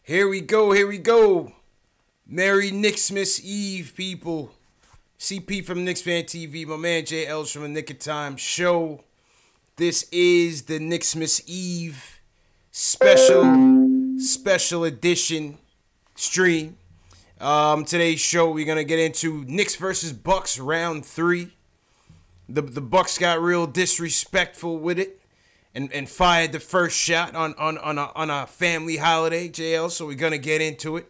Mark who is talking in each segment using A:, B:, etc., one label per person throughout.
A: Here we go, here we go. Merry Knicksmas Eve, people. CP from KnicksFanTV, my man J. Ellis from the Nick of Time show. This is the Knicksmas Eve special edition stream. Today's show, we're going to get into Knicks versus Bucks round 3. The Bucks got real disrespectful with it and fired the first shot on a family holiday, JL, so we're going to get into it.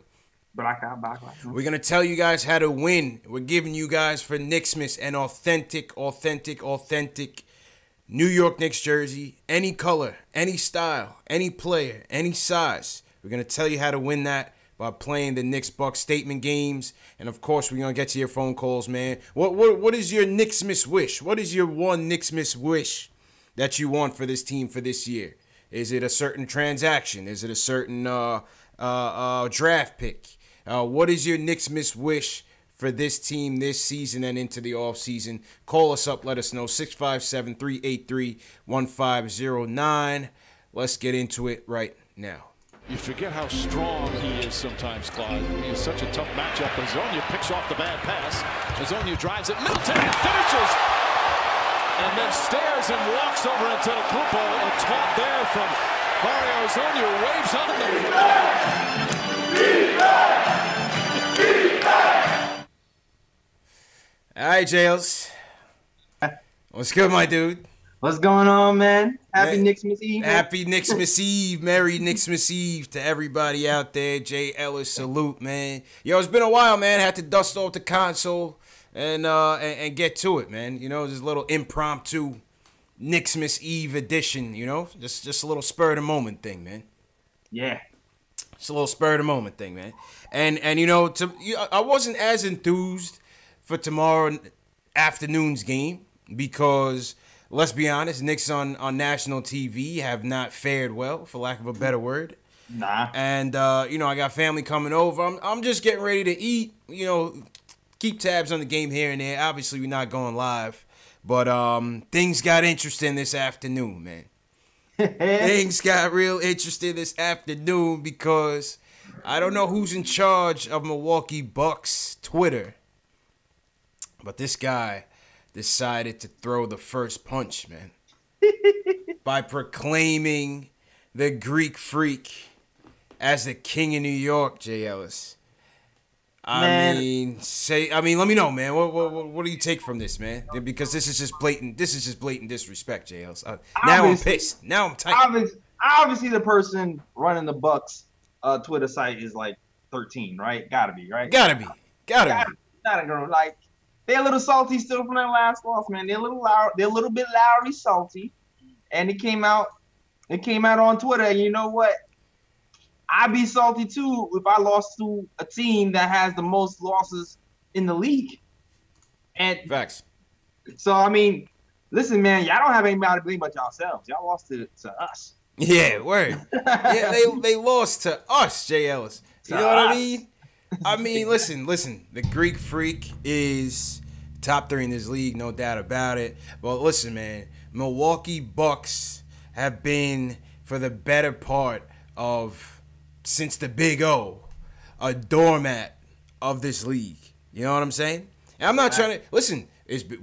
A: We're going to tell you guys how to win. We're giving you guys for Knicksmas an authentic New York Knicks jersey. Any color, any style, any player, any size. We're going to tell you how to win that by playing the Knicks-Bucks statement games. And, of course, we're going to get to your phone calls, man. What is your Knicksmas wish? What is your one Knicksmas wish that you want for this team for this year? Is it a certain transaction? Is it a certain draft pick? What is your Knicksmas wish for this team this season and into the offseason? Call us up. Let us know. 657-383-1509. Let's get into it right now.
B: You forget how strong he is sometimes, Claude. He is such a tough matchup. Azonia picks off the bad pass. Azonia drives it. Middleton finishes. And then stares and walks over into the Ntilikina. A taunt there from Mario Azonia. Waves on them.
A: All right, Jails. What's good, my dude?
C: What's going on, man? Happy Knicksmas Eve.
A: Happy Knicksmas Eve. Merry Knicksmas Eve to everybody out there. J. Ellis, salute, man. Yo, it's been a while, man. Had to dust off the console and get to it, man. You know, just a little impromptu Knicksmas Eve edition, you know? Just a little spur of the moment thing, man.
C: Yeah.
A: It's a little spur of the moment thing, man. And you know, I wasn't as enthused for tomorrow afternoon's game because, let's be honest, Knicks on national TV have not fared well, for lack of a better word.
C: Nah.
A: And, you know, I got family coming over. I'm just getting ready to eat, you know, keep tabs on the game here and there. Obviously, we're not going live. But things got interesting this afternoon, man. Things got real interesting this afternoon because I don't know who's in charge of Milwaukee Bucks Twitter, but this guy decided to throw the first punch, man, by proclaiming the Greek Freak as the king of New York, J. Ellis. I mean, let me know, man. What do you take from this, man? Because this is just blatant disrespect, J. Ellis. Now I'm pissed. Now I'm tight.
C: Obviously, the person running the Bucks Twitter site is like 13, right? Gotta be, right?
A: Gotta be.
C: Gotta go. Like, they're a little salty still from that last loss, man. They're a little bit Lowry salty, and it came out on Twitter. And you know what? I'd be salty too if I lost to a team that has the most losses in the league. And
A: facts.
C: So I mean, listen, man, y'all don't have anybody to blame but yourselves. Y'all lost to us.
A: Yeah, word. Yeah, they lost to us, J. Ellis. You know what I mean? I mean, listen. The Greek Freak is top 3 in this league, no doubt about it. But listen, man, Milwaukee Bucks have been, for the better part of since the Big O, a doormat of this league. You know what I'm saying? And I'm not trying to listen.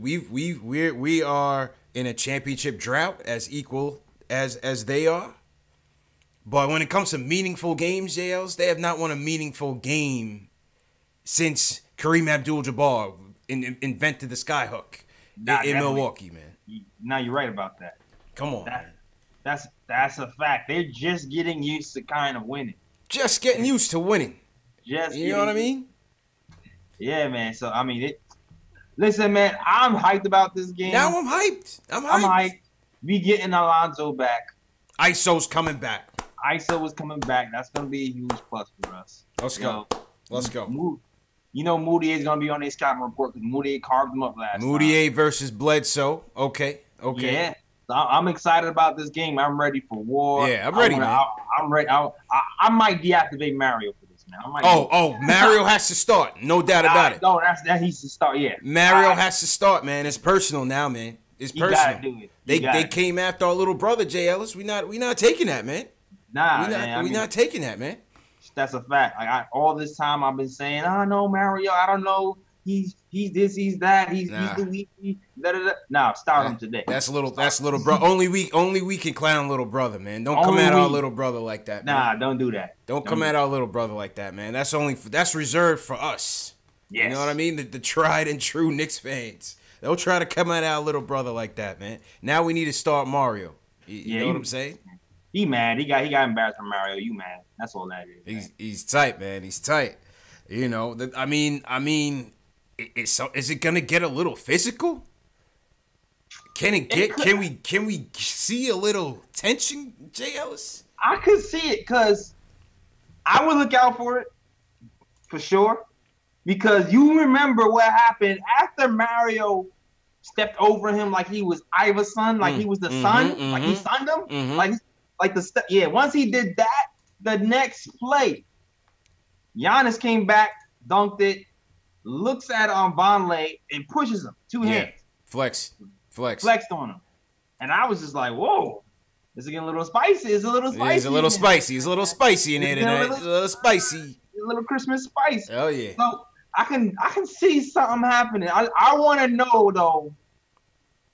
A: We are in a championship drought as equal as they are. But when it comes to meaningful games, JLs, they have not won a meaningful game since Kareem Abdul-Jabbar invented the skyhook in Milwaukee, man.
C: Now you're right about that.
A: Come on, man.
C: That's a fact. They're just getting used to kind of winning.
A: Just getting used to winning. You know what I mean?
C: Yeah, man. So, I mean, listen, man, I'm hyped about this game.
A: Now I'm hyped. I'm hyped.
C: We getting Alonzo back.
A: ISO's coming back.
C: ISO is coming back. That's going to be a huge plus for us.
A: Let's go.
C: You know Moutier is going to be on their scouting report because Moutier carved him up last time.
A: Moutier versus Bledsoe. Okay.
C: Yeah. I'm excited about this game. I'm ready for war.
A: Yeah, I'm ready, man.
C: I'm ready. I might deactivate Mario for this, man.
A: Mario has to start. No doubt about it.
C: No, that he's to start, yeah.
A: Mario has to start, man. It's personal now, man. It's personal.
C: You gotta do it.
A: They came after our little brother, J. Ellis. We not taking that, man.
C: Nah,
A: we not taking that, man.
C: That's a fact. Like all this time I've been saying, I don't know Mario. I don't know. He's this. He's that. He's Luigi. Da, da, da. Nah, start him today.
A: That's little bro. Only we can clown little brother, man. Don't come at our little brother like that, man.
C: Nah, don't do that.
A: Don't come at our little brother like that, man. That's reserved for us. Yes. You know what I mean? The tried and true Knicks fans. Don't try to come at our little brother like that, man. Now we need to start Mario. You know what I'm saying?
C: He mad. He got embarrassed from Mario. You mad? That's all that is.
A: He's tight, man. He's tight. You know. I mean. Is it gonna get a little physical? Can we see a little tension, Jay Ellis?
C: I could see it because I would look out for it for sure. Because you remember what happened after Mario stepped over him like he was Iverson, like he was the son, like he sunned him, like the step. Yeah, once he did that, the next play, Giannis came back, dunked it. Looks at Vonleh and pushes him 2 hands. Flexed on him. And I was just like, whoa, this is getting a little spicy. It's a little spicy.
A: It's a little spicy. It's a little spicy in there tonight. A little spicy.
C: A little Christmas spice.
A: Oh yeah.
C: So I can see something happening. I want to know though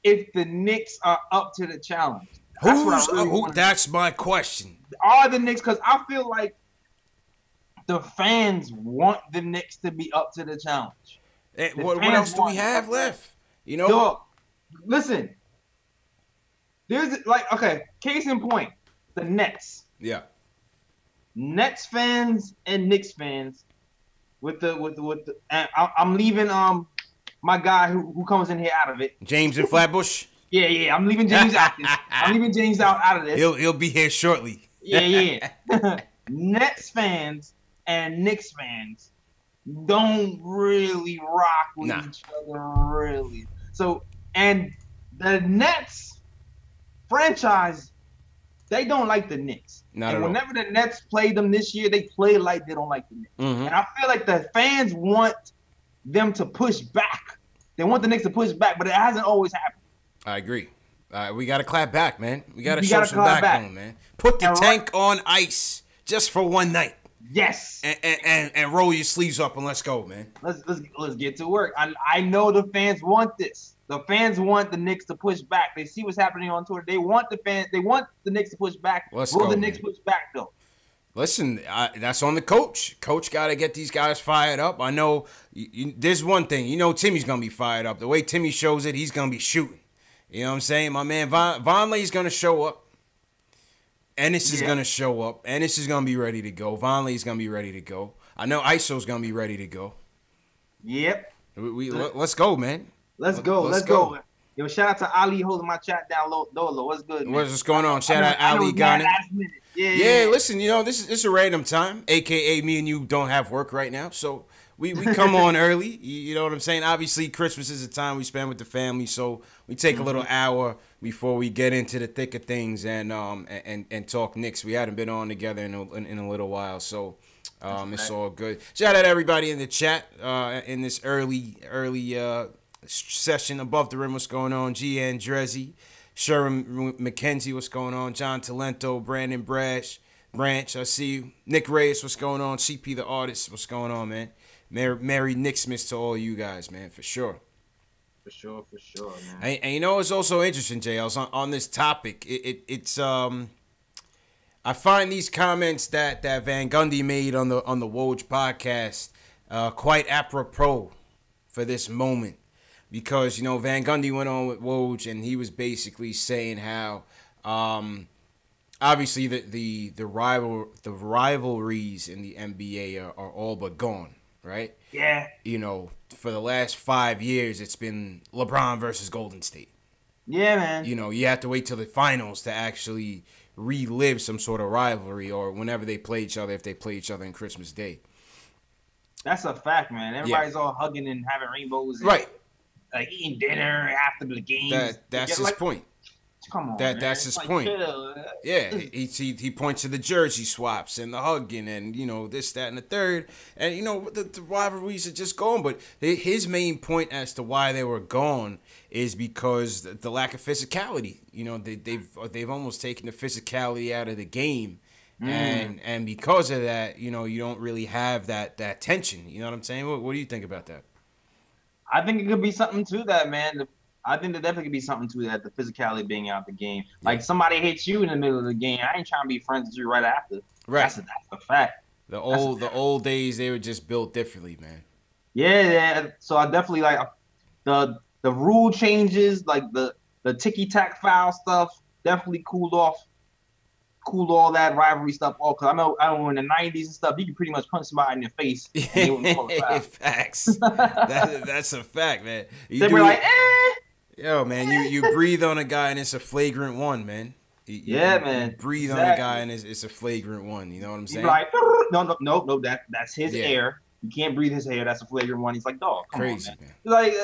C: if the Knicks are up to the challenge.
A: That's my question.
C: Are the Knicks? Because I feel like the fans want the Knicks to be up to the challenge.
A: What else do we have left? You know?
C: Dog, listen. There's case in point, the Nets.
A: Yeah.
C: Nets fans and Knicks fans I'm leaving my guy who comes in here out of it.
A: James in Flatbush?
C: Yeah. I'm leaving James out. I'm leaving James out of this.
A: He'll be here shortly.
C: Yeah. Nets fans and Knicks fans don't really rock with each other, really. So, and the Nets franchise, they don't like the Knicks. Whenever the Nets play them this year, they play like they don't like the Knicks. And I feel like the fans want them to push back. They want the Knicks to push back, but it hasn't always happened.
A: I agree. We got to clap back, man. We got to show some backbone, man. Put the tank on ice just for one night.
C: Yes.
A: And roll your sleeves up and let's go, man.
C: Let's get to work. I know the fans want this. The fans want the Knicks to push back. They see what's happening on Twitter. They want the Knicks to push back. Will the Knicks push back though?
A: Listen, that's on the coach. Coach got to get these guys fired up. I know there's one thing. You know Timmy's going to be fired up. The way Timmy shows it, he's going to be shooting. You know what I'm saying? My man Vonleh's going to show up. Ennis is going to show up. Ennis is going to be ready to go. Vonleh's going to be ready to go. I know ISO's going to be ready to go.
C: Yep.
A: Let's go, man.
C: Let's go. Yo, shout out to Ali holding my chat down low. What's good, man?
A: What's going on? Shout out Ali Ghana. Yeah, listen, you know, this is a random time, a.k.a. me and you don't have work right now, so we come on early. You know what I'm saying? Obviously, Christmas is a time we spend with the family, so we take a little hour before we get into the thick of things and talk Knicks. We hadn't been on together in a little while, so it's all good. Shout out to everybody in the chat in this early session. Above the Rim, what's going on? G.N. Drezzy, Sherman McKenzie, what's going on? John Talento, Brandon Branch, I see you. Nick Reyes, what's going on? CP the Artist, what's going on, man? Merry Knicksmas to all you guys, man, for sure.
C: For sure, man.
A: And you know it's also interesting, JLs, on this topic. It's I find these comments that Van Gundy made on the Woj podcast quite apropos for this moment. Because, you know, Van Gundy went on with Woj and he was basically saying how obviously the rivalries in the NBA are all but gone, right?
C: Yeah.
A: You know, for the last 5 years, it's been LeBron versus Golden State.
C: Yeah, man.
A: You know, you have to wait till the finals to actually relive some sort of rivalry or whenever they play each other, if they play each other on Christmas Day.
C: That's a fact, man. Everybody's all hugging and having rainbows. And,
A: right.
C: Like eating dinner after the game.
A: That's his point.
C: Come on, man.
A: That's his point. Yeah, he points to the jersey swaps and the hugging and, you know, this, that, and the third. And, you know, the rivalries are just gone. But his main point as to why they were gone is because the lack of physicality. You know, they've almost taken the physicality out of the game. And because of that, you know, you don't really have that tension. You know what I'm saying? What do you think about that?
C: I think it could be something to that, man. I think there definitely could be something to that, the physicality being out the game.
A: Yeah.
C: Like, somebody hits you in the middle of the game, I ain't trying to be friends with you right after.
A: Right.
C: That's a fact.
A: The old days, they were just built differently, man.
C: Yeah. So I definitely like the rule changes, like the ticky-tack foul stuff definitely cooled all that rivalry stuff off. Because I know in the 90s and stuff, you could pretty much punch somebody in the face and they wouldn't call it foul.
A: Facts. That's a fact, man.
C: They were like, eh.
A: Yo, man, you breathe on a guy and it's a flagrant one, man.
C: Man.
A: You breathe on a guy and it's a flagrant one. You know what I'm saying?
C: You're like, no, that's his air. You can't breathe his air. That's a flagrant one. He's like, dog, come
A: crazy,
C: on, man.
A: man.
C: Like,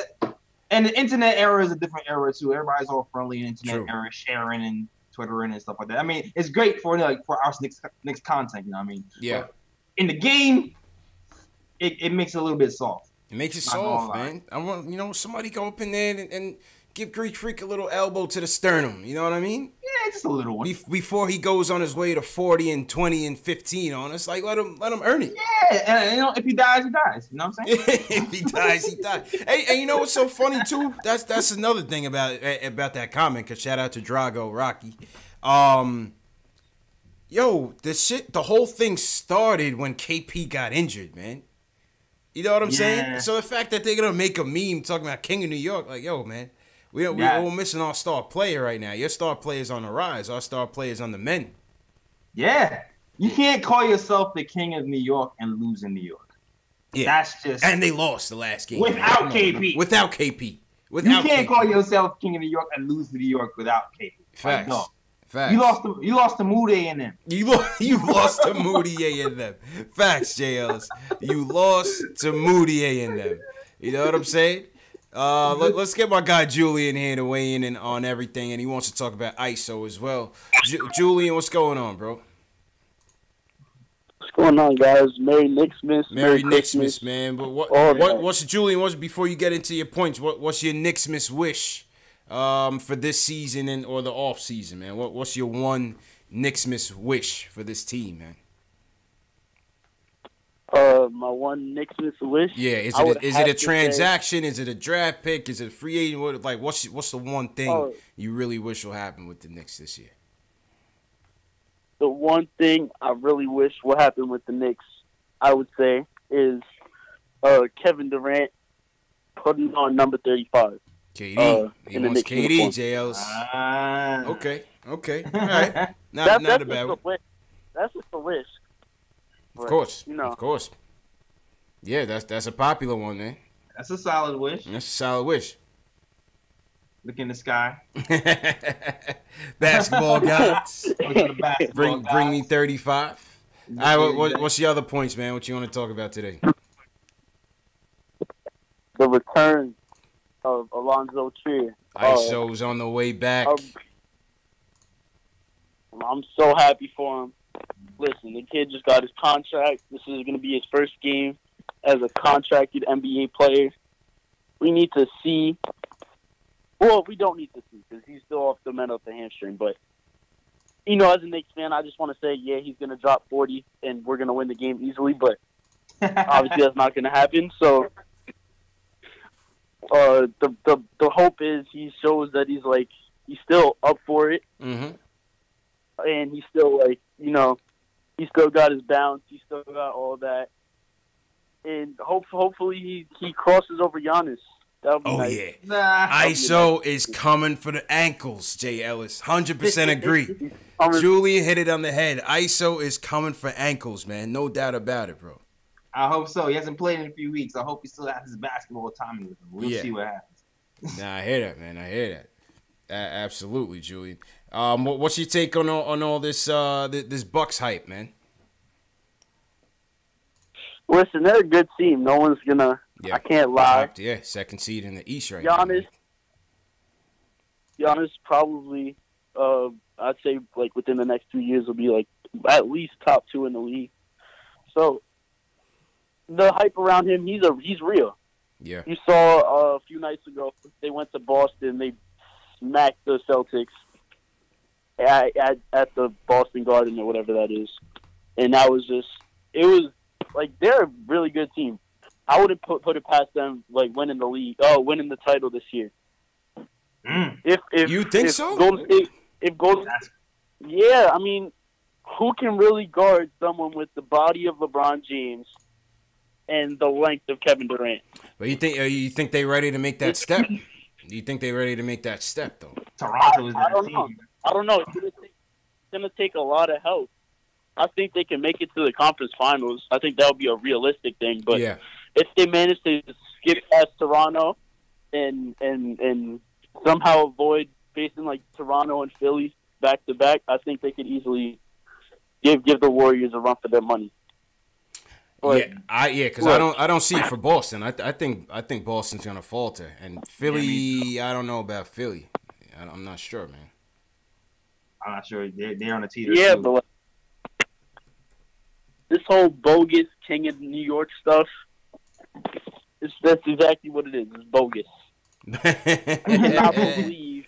C: and the internet era is a different era too. Everybody's all friendly. Internet era, sharing and Twittering and stuff like that. I mean, it's great for our Knicks content. You know what I mean?
A: Yeah.
C: But in the game, it makes it a little bit soft.
A: It makes it soft, man. I want somebody go up in there and give Greek Freak a little elbow to the sternum. You know what I mean?
C: Yeah, just a little one.
A: Before he goes on his way to 40 and 20 and 15 on us, like let him earn it.
C: Yeah, and if he dies, he dies. You know what I'm saying?
A: If he dies, he dies. Hey, and you know what's so funny too? That's another thing about that comment. Cause shout out to Drago Rocky. The whole thing started when KP got injured, man. You know what I'm saying? So the fact that they're gonna make a meme talking about King of New York, like, yo, man. We're missing our star player right now. Your star player's on the rise. Our star player's on the mend. Yeah.
C: You can't call yourself the King of New York and lose in New York.
A: Yeah.
C: That's just...
A: And they lost the last game.
C: Without KP.
A: Without KP.
C: You can't call yourself King of New York and lose to New York without KP.
A: Facts.
C: No.
A: Facts.
C: You lost to Moody and them.
A: You lost to Moody and them. Facts, J. Ellis. You lost to Moody and them. You know what I'm saying? Let's get my guy Julian here to weigh in on everything, and he wants to talk about ISO as well. Julian, what's going on, bro?
D: What's going on, guys? Merry Knicksmas.
A: Merry Knicksmas, man. But what's Julian? Before you get into your points, what's your Knicksmas wish for this season or the off season, man? What's your one Knicksmas wish for this team, man?
D: My one Knicksmas wish.
A: Yeah, is it a transaction? Is it a draft pick? Is it a free agent? What's the one thing you really wish will happen with the Knicks this year?
D: The one thing I really wish will happen with the Knicks, I would say, is Kevin Durant putting on number 35.
A: KD. He wants KD, JLs. Okay. All right. Not a bad one.
D: That's just a wish.
A: Of course. Of course. Yeah, that's a popular one, man.
C: That's a solid wish.
A: That's a solid wish.
C: Look in the sky.
A: Basketball guys. Bring
C: guys.
A: Me 35. All right, what's your other points, man? What you want to talk about today?
D: The return of Alonzo Trier.
A: ISO's on the way back.
D: I'm so happy for him. Listen, the kid just got his contract. This is going to be his first game as a contracted NBA player. We need to see. Well, we don't need to see because he's still off the mend of the hamstring. But, as a Knicks fan, I just want to say, yeah, he's going to drop 40 and we're going to win the game easily. But obviously that's not going to happen. So the hope is he shows that he's still up for it. Mm-hmm. And he's still he still got his bounce. He still got all that. And hopefully he crosses over Giannis. That would be nice.
A: Yeah. ISO is coming for the ankles, Jay Ellis. 100% agree. Julian hit it on the head. ISO is coming for ankles, man. No doubt about it, bro.
C: I hope so. He hasn't played in a few weeks. I hope he still has his basketball timing with him. We'll see what happens.
A: Nah, I hear that, man. I hear that. Absolutely, Julian. What's your take on all this this Bucks hype, man?
D: Listen, they're a good team. No one's gonna. Yeah. I can't lie.
A: Yeah, second seed in the East right
D: Giannis,
A: now.
D: Giannis probably, I'd say within the next 2 years will be at least top 2 in the league. So the hype around him, he's real.
A: Yeah.
D: You saw a few nights ago they went to Boston. They smacked the Celtics. at the Boston Garden or whatever that is. And that was just, it was like, they're a really good team. I wouldn't put it past them, like, winning the title this year. If
A: you think so?
D: Yeah, I mean, who can really guard someone with the body of LeBron James and the length of Kevin Durant?
A: But you think they ready to make that step? Do you think they ready to make that step though?
C: Toronto is that team.
D: I don't know. It's gonna take a lot of help. I think they can make it to the conference finals. I think that would be a realistic thing. But if they manage to skip past Toronto and somehow avoid facing like Toronto and Philly back to back, I think they could easily give the Warriors a run for their money. But,
A: because I don't see it for Boston. I think Boston's gonna falter, and Philly. I don't know about Philly. I'm not sure, man.
C: I'm not sure. They're on the teeter.
D: Yeah,
C: too.
D: but like, this whole bogus King of New York stuff, that's exactly what it is. It's bogus. I cannot believe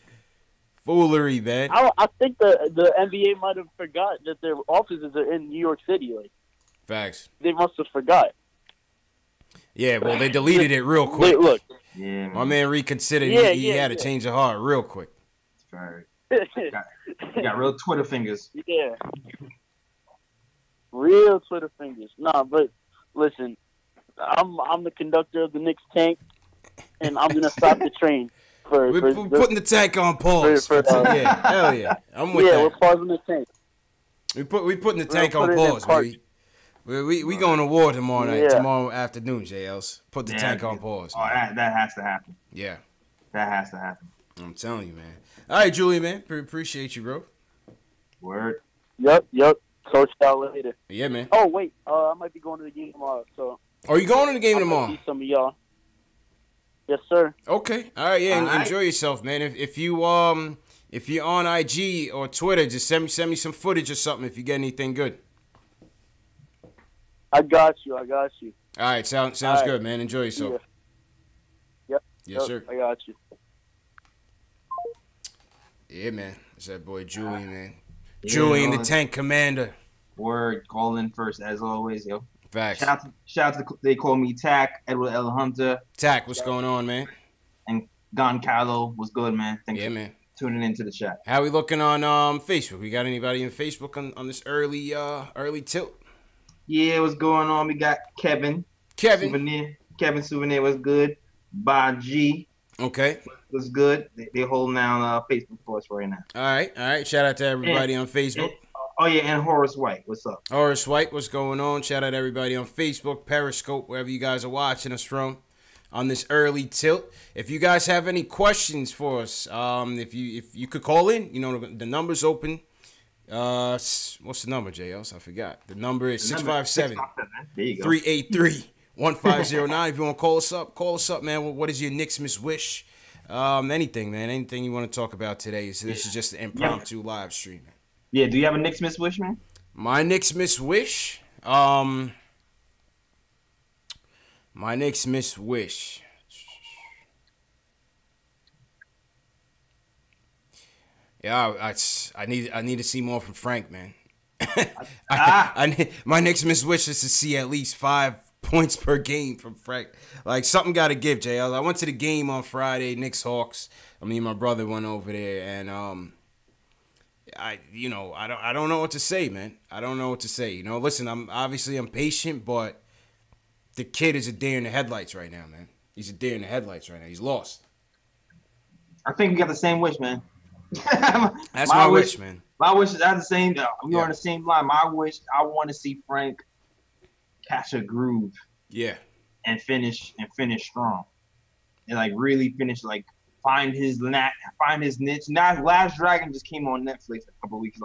A: foolery, man.
D: I think the NBA might have forgot that their offices are in New York City. Like,
A: facts.
D: They must have forgot.
A: Yeah, well, they deleted it real quick.
D: Look,
A: my man reconsidered. He had to change the heart real quick.
C: Right. You got real Twitter fingers.
D: Yeah. Real Twitter fingers. Nah, but listen, I'm the conductor of the Knicks tank, and I'm gonna stop the train.
A: We're putting the tank on pause. Yeah, hell yeah, I'm with that.
D: Yeah, we're pausing the tank.
A: We putting the tank on pause, baby. We going to war tomorrow night, tomorrow afternoon, JLs. Put the tank on pause.
C: Oh, that has to happen.
A: Yeah,
C: that has to happen.
A: I'm telling you, man. All right, Julian, man. Appreciate you, bro.
C: Word.
D: Yep. Coach out later.
A: Yeah, man.
D: Oh wait, I might be going to the game tomorrow. So.
A: Are you going to the game tomorrow?
D: See some of y'all. Yes, sir.
A: Okay. All right. Yeah. Enjoy yourself, man. If you're on IG or Twitter, just send me some footage or something if you get anything good.
D: I got you. All
A: right. Sounds good, man. Enjoy yourself.
D: Yep.
A: Yes, sir.
D: I got you.
A: Yeah, man. It's that boy Julian, man. Julian, the tank commander.
C: Word. Call in first, as always, yo.
A: Facts.
C: Shout out to they call me Tack, Edward L. Hunter.
A: Tack, what's going on, man?
C: And Goncalo, what's good, man? Thanks for
A: man.
C: tuning into the chat.
A: How we looking on Facebook? We got anybody on Facebook on this early tilt?
C: Yeah, what's going on? We got Kevin Souvenir was good. Baji.
A: Okay.
C: Was good. They're holding down Facebook for us right now.
A: All right. Shout out to everybody on Facebook.
C: And Horace White. What's up?
A: Horace White, what's going on? Shout out to everybody on Facebook, Periscope, wherever you guys are watching us from on this early tilt. If you guys have any questions for us, if you could call in, the number's open. What's the number, JLs? I forgot. The number is 657-383-1509. If you want to call us up, man. What is your Knicks miss wish? Anything, man. Anything you want to talk about today. So this is just an impromptu live stream, man.
C: Yeah, do you have a Knicks miss wish, man?
A: My Knicks miss wish? My Knicks miss wish. Yeah, I need to see more from Frank, man. My Knicks miss wish is to see at least 5 points per game from Frank. Like, something got to give, JL. I went to the game on Friday, Knicks Hawks. My brother went over there, and I don't know what to say, man. I don't know what to say. Listen, I'm patient, but the kid is a deer in the headlights right now, man. He's a deer in the headlights right now. He's lost.
C: I think we got the same wish, man.
A: That's my wish, man.
C: My wish is the same. We're on the same line. My wish, I want to see Frank catch a groove.
A: Yeah.
C: And finish strong. And really finish find his niche. Now, Last Dragon just came on Netflix a couple of weeks.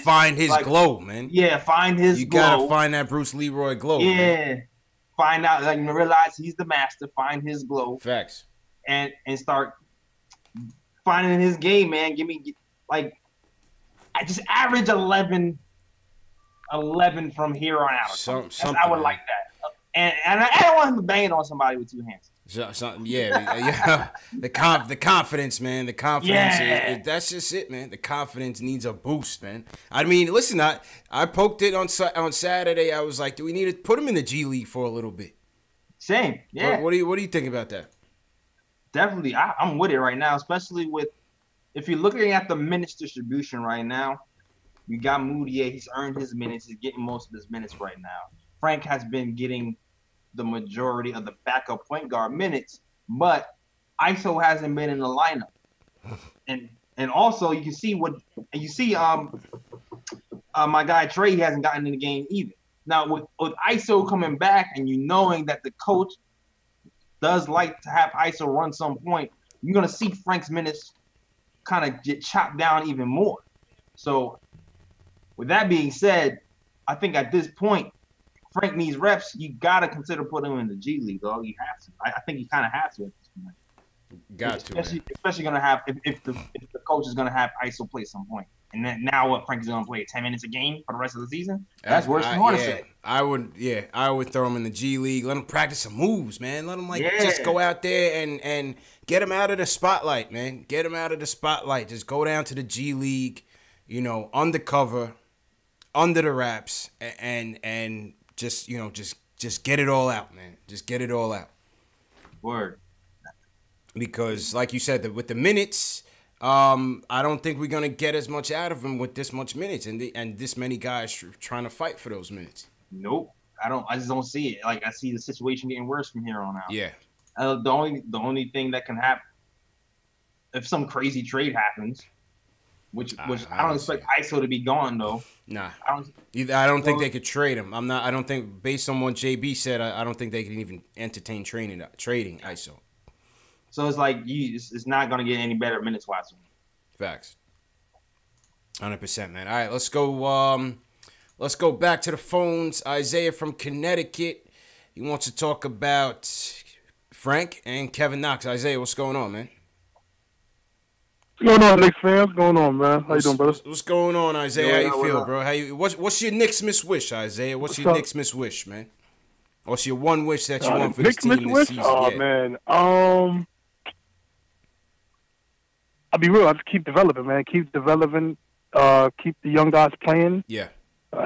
A: Find his glow, man.
C: Yeah, find his glow.
A: You gotta find that Bruce Leroy glow.
C: Yeah,
A: man.
C: Find out, realize he's the master. Find his glow.
A: Facts.
C: And start finding his game, man. Give me I just average 11 from here on out.
A: Something
C: I would like that. And I don't want him to bang it on somebody with 2 hands.
A: Yeah. The confidence, man. The confidence.
C: Yeah.
A: That's just it, man. The confidence needs a boost, man. I mean, listen, I poked it on Saturday. I was like, do we need to put him in the G League for a little bit?
C: Same. Yeah.
A: What do you think about that?
C: Definitely. I'm with it right now, especially with if you're looking at the minutes distribution right now. You got Moutier. He's earned his minutes. He's getting most of his minutes right now. Frank has been getting the majority of the backup point guard minutes, but ISO hasn't been in the lineup. And also you see my guy Trey hasn't gotten in the game either. Now with ISO coming back and you knowing that the coach does like to have ISO run some point, you're gonna see Frank's minutes kind of get chopped down even more. So with that being said, I think at this point Frank needs reps. You gotta consider putting him in the G League, though. You have to. I think you kind of have to at this point. Especially gonna have if the coach is gonna have ISO play some point. And then now what? Frank is gonna play 10 minutes a game for the rest of the season. That's worse than what I said.
A: I would throw him in the G League. Let him practice some moves, man. Let him just go out there and get him out of the spotlight, man. Get him out of the spotlight. Just go down to the G League, undercover, under the wraps, and just get it all out, man. Just get it all out.
C: Word.
A: Because, like you said, with the minutes, I don't think we're gonna get as much out of him with this much minutes and this many guys trying to fight for those minutes.
C: Nope, I just don't see it. Like I see the situation getting worse from here on out.
A: Yeah.
C: The only thing that can happen if some crazy trade happens, which I don't expect ISO to be gone though.
A: Nah, I don't think they could trade him. I don't think, based on what JB said, I don't think they can even entertain trading ISO.
C: So it's like it's not gonna get any better minutes wise.
A: Facts. 100%, man. All right, let's go. Let's go back to the phones. Isaiah from Connecticut. He wants to talk about Frank and Kevin Knox. Isaiah, what's going on, man?
E: What's going on, Knicks fans? What's going on, man? How you doing, brother?
A: What's going on, Isaiah? How you feel, bro? What's your Knicks miss wish, Isaiah? What's your Knicks miss wish, man? What's your one wish that you want for this team this season?
E: Oh, man. I'll be real. I just keep developing, man. Keep developing. Keep the young guys playing.
A: Yeah.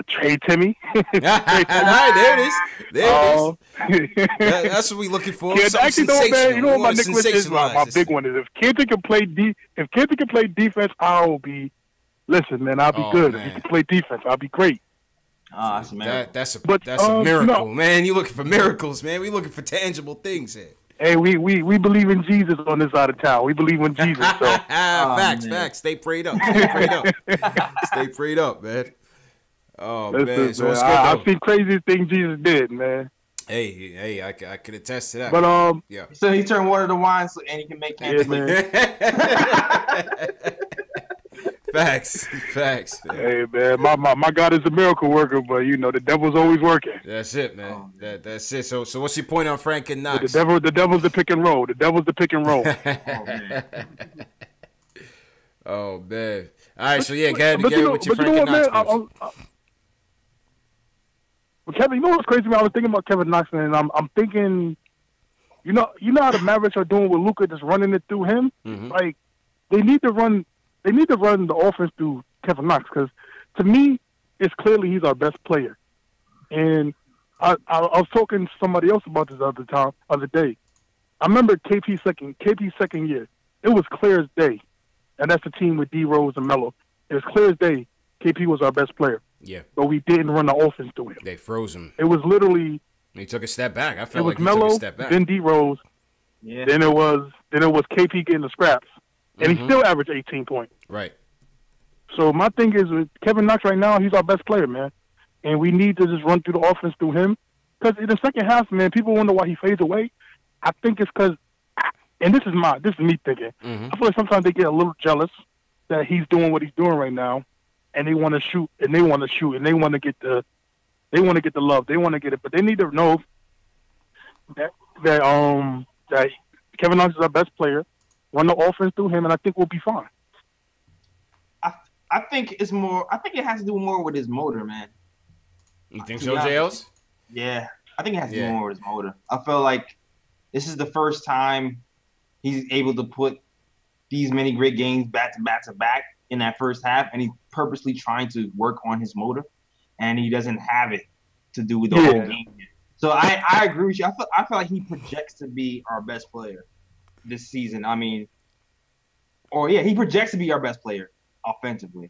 E: Trade Timmy.
A: All right, there it is. There it is. That's what we looking for.
E: Yeah, actually, though, man, you know what my Knicks wish is? My big one is if Kenta can play defense, I'll be. Listen, man, I'll be good.
A: Man.
E: If he can play defense, I'll be great.
C: That's a miracle.
A: That's a miracle, man. You looking for miracles, man. We looking for tangible things here.
E: Hey, we believe in Jesus on this side of town. We believe in Jesus. So.
A: Facts. Stay prayed up. Stay prayed up, man. Oh, man. So what's good,
E: I've seen crazy things Jesus did, man.
A: Hey, I could attest to that.
E: But
A: yeah.
C: So he turned water to wine, and he can make candy.
A: Facts.
E: Hey, man, my God is a miracle worker, but the devil's always working.
A: That's it, man. That's it. So what's your point on Frank and Knox?
E: The devil's the pick and roll.
A: Oh man. All right, so yeah, go ahead with your Frank and Knox.
E: Well, Kevin, you know what's crazy, man? I was thinking about Kevin Knox, and I'm thinking, you know how the Mavericks are doing with Luka, just running it through him.
A: Mm-hmm.
E: Like they need to run the offense through Kevin Knox, because to me, it's clearly he's our best player. And I was talking to somebody else about this other day. I remember KP's second year. It was clear as day, and that's the team with D Rose and Melo. It was clear as day. KP was our best player.
A: Yeah.
E: But we didn't run the offense through him.
A: They froze him.
E: It was literally.
A: He took a step back. I felt like
E: Melo,
A: took a step back.
E: Then D Rose.
C: Yeah.
E: Then it was KP getting the scraps, and he still averaged 18 points.
A: Right.
E: So my thing is with Kevin Knox right now, he's our best player, man, and we need to just run through the offense through him. Because in the second half, man, people wonder why he fades away. I think it's because, and this is me thinking.
A: Mm-hmm.
E: I feel like sometimes they get a little jealous that he's doing what he's doing right now, and they want to shoot, and they want to get the love, they want to get it, but they need to know that Kevin Knox is our best player. Run the offense through him, and I think we'll be fine.
C: I think it's more. I think it has to do more with his motor, man.
A: You think so, JLs?
C: Yeah, I think it has to do more with his motor. I feel like this is the first time he's able to put these many great games back to back to back in that first half, and he's purposely trying to work on his motor, and he doesn't have it to do with the whole game yet. So I agree with you. I feel like he projects to be our best player this season. I mean, he projects to be our best player offensively.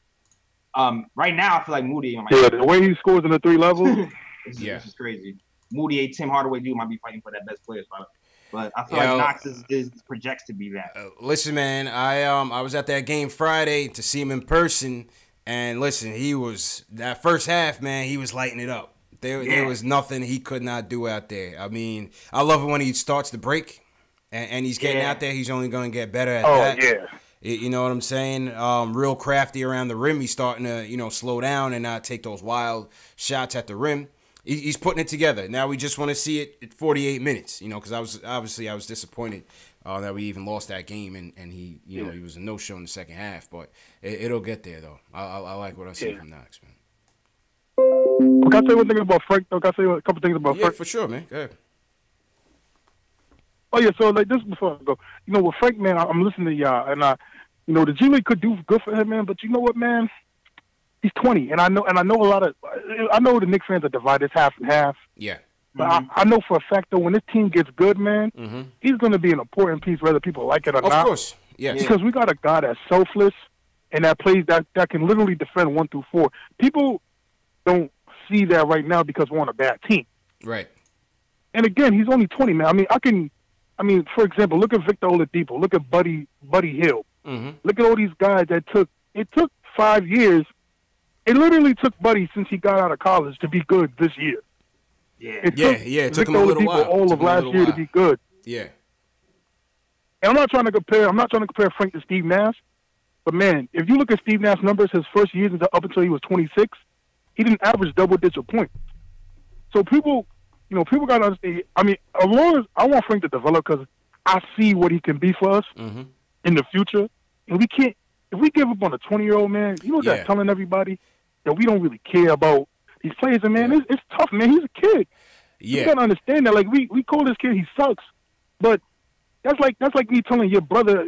C: Right now, I feel like Moody.
E: The way he scores in the 3 levels,
C: it's just crazy. Moody, Tim Hardaway dude might be fighting for that best player spot. But I feel like Knox is projects to be that.
A: Listen, man, I was at that game Friday to see him in person, and listen, he was that first half, man. He was lighting it up. There was nothing he could not do out there. I mean, I love it when he starts the break, and he's getting out there. He's only going to get better at that. Oh yeah. You know what I'm saying? Real crafty around the rim. He's starting to slow down and not take those wild shots at the rim. He's putting it together. Now we just want to see it at 48 minutes, because I was disappointed that we even lost that game, and he he was a no-show in the second half, but it'll get there though. I like what I see from Knox, man.
E: Can I say one thing about Frank though? Can I say a couple things about Frank?
A: Yeah, for sure, man. Go ahead.
E: Oh yeah, so like this before I go, with Frank, man, I'm listening to y'all, and the G League could do good for him, man. But you know what, man? He's 20, and I know the Knicks fans are divided half and half.
A: Yeah.
E: But I know for a fact, though, when this team gets good, man, he's going to be an important piece, whether people like it or not.
A: Of course, yes.
E: Because we got a guy that's selfless and that plays that can literally defend 1 through 4. People don't see that right now because we're on a bad team.
A: Right.
E: And again, he's only 20, man. I mean, for example, look at Victor Oladipo. Look at Buddy Hield. Look at all these guys that it took 5 years. It literally took Buddy since he got out of college to be good this year.
A: It took him a little while.
E: All of last year to be good.
A: Yeah.
E: And I'm not trying to compare Frank to Steve Nash, but man, if you look at Steve Nash's numbers, his first years up until he was 26, he didn't average double-digit points. So people got to understand. I mean, as long as I want Frank to develop, because I see what he can be for us in the future, and we can't. If we give up on a 20-year-old man, that's telling everybody that we don't really care about these players. And man, it's tough, man. He's a kid.
A: Yeah.
E: You gotta understand that. Like we call this kid, he sucks, but that's like me telling your brother,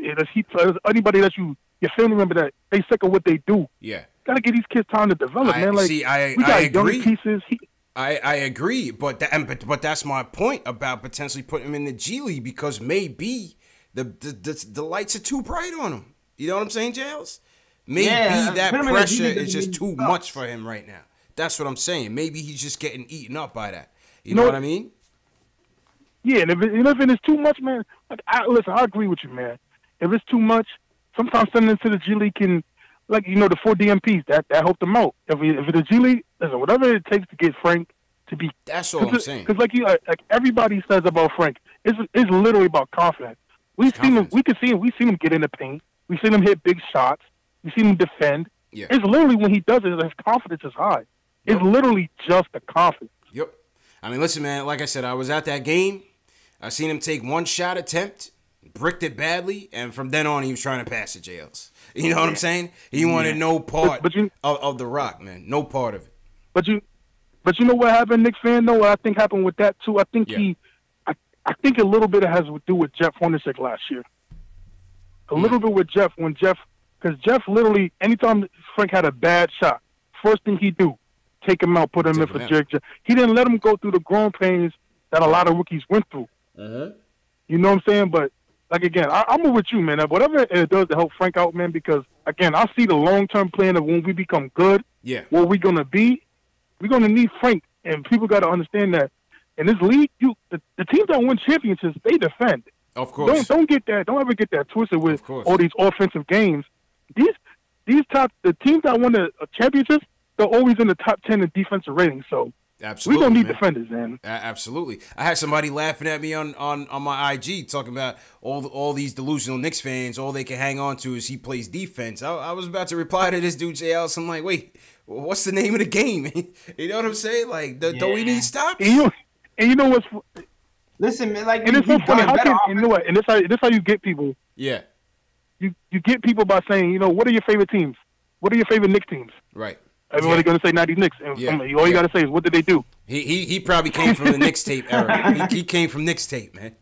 E: anybody that your family member, that they suck at what they do.
A: Yeah.
E: Gotta give these kids time to develop, man. Like
A: we got
E: I
A: agree.
E: Young pieces.
A: I agree, but that's my point about potentially putting him in the G League, because maybe the lights are too bright on him. You know what I'm saying, Jails? Maybe that pressure is just too much for him right now. That's what I'm saying. Maybe he's just getting eaten up by that. You know what I mean?
E: Yeah, and if it's too much, man, listen, I agree with you, man. If it's too much, sometimes sending it to the G League can, the 4 DMPs, that helped them out. If the G League, listen, whatever it takes to get Frank to be.
A: That's all I'm saying.
E: Because like everybody says about Frank, it's literally about confidence. We've seen him get in the paint. We've seen him hit big shots. We've seen him defend.
A: Yeah.
E: It's literally when he does it, his confidence is high. It's literally just the confidence.
A: Yep. I mean, listen, man, like I said, I was at that game. I seen him take one shot attempt, bricked it badly, and from then on, he was trying to pass the Jails. You know what I'm saying? He wanted no part of the rock, man. No part of it.
E: But you know what happened, Knicks fan? Know what I think happened with that, too? I think I think a little bit has to do with Jeff Hornacek last year. A little bit with Jeff, because Jeff literally, anytime Frank had a bad shot, first thing he'd do, take him out, put him in for jerk. He didn't let him go through the growing pains that a lot of rookies went through. You know what I'm saying? But, like, again, I'm with you, man. Whatever it does to help Frank out, man, because, again, I see the long-term plan of when we become good, what we're going to be. We're going to need Frank, and people got to understand that. In this league, the teams that win championships, they defend.
A: Of course.
E: Don't ever get that twisted with all these offensive games. The teams that won the championships, they're always in the top 10 in defensive ratings. So
A: absolutely,
E: we're gonna need defenders, man.
A: Absolutely. I had somebody laughing at me on my IG talking about all these delusional Knicks fans. All they can hang on to is he plays defense. I was about to reply to this dude JL. So I'm like, wait, what's the name of the game? You know what I'm saying? Like, don't we need stops?
E: And you know what's?
C: Listen, man, like,
E: and it's so funny. You know what? And this how you get people.
A: Yeah.
E: You get people by saying, what are your favorite teams? What are your favorite Knicks teams?
A: Right.
E: Everybody's going to say 90 Knicks. And all you got to say is, what did they do?
A: He probably came from the Knicks tape era. He came from Knicks tape, man.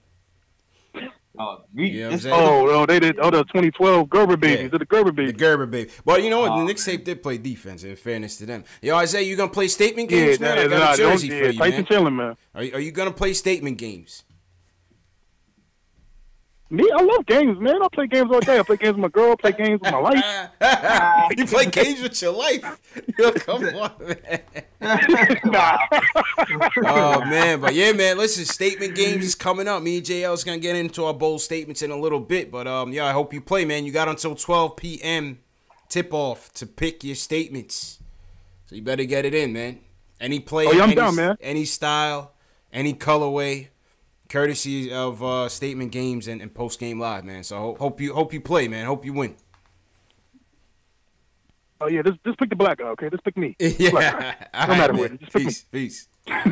A: You know what I'm saying?
E: Oh, they did. Oh, the 2012 Gerber babies.
A: Yeah.
E: The Gerber babies.
A: The Gerber baby. But you know what? The Knicks tape did play defense, in fairness to them. Yo, Isaiah, you going to play statement games, man? I got a jersey for you, man.
E: Chilling, man.
A: Are you going to play statement games?
E: Me, I love games, man. I play games all day. I play games with my girl. I play games with my life.
A: You play games with your life? Yo, come on, man.
E: Nah.
A: Oh, man. But, yeah, man, listen, statement games is coming up. Me and JL's going to get into our bold statements in a little bit. But, yeah, I hope you play, man. You got until 12 p.m. tip-off to pick your statements. So you better get it in, man. Any play,
E: I'm down, man.
A: Any style, any colorway. Courtesy of statement games and post game live, man. So hope you play, man. Hope you win.
E: Oh yeah, just pick the black guy, okay? Just pick me.
A: Yeah,
E: no matter what. Just pick me.
A: Peace. All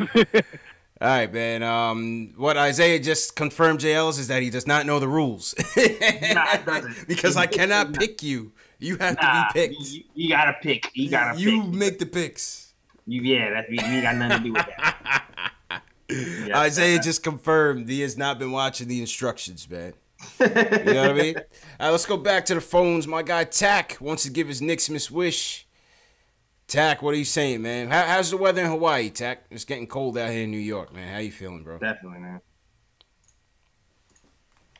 A: right, man. What Isaiah just confirmed, J. Ellis, is that he does not know the rules.
C: It doesn't.
A: Because I cannot pick you. You have to be picked.
C: You gotta pick.
A: You make the picks.
C: We ain't got nothing to do with that. Yeah,
A: Isaiah just confirmed he has not been watching the instructions, man. You know what I mean? All right, let's go back to the phones. My guy Tack wants to give his Knicksmas wish. Tack, what are you saying, man? How's the weather in Hawaii, Tack? It's getting cold out here in New York, man. How you feeling, bro?
C: Definitely, man.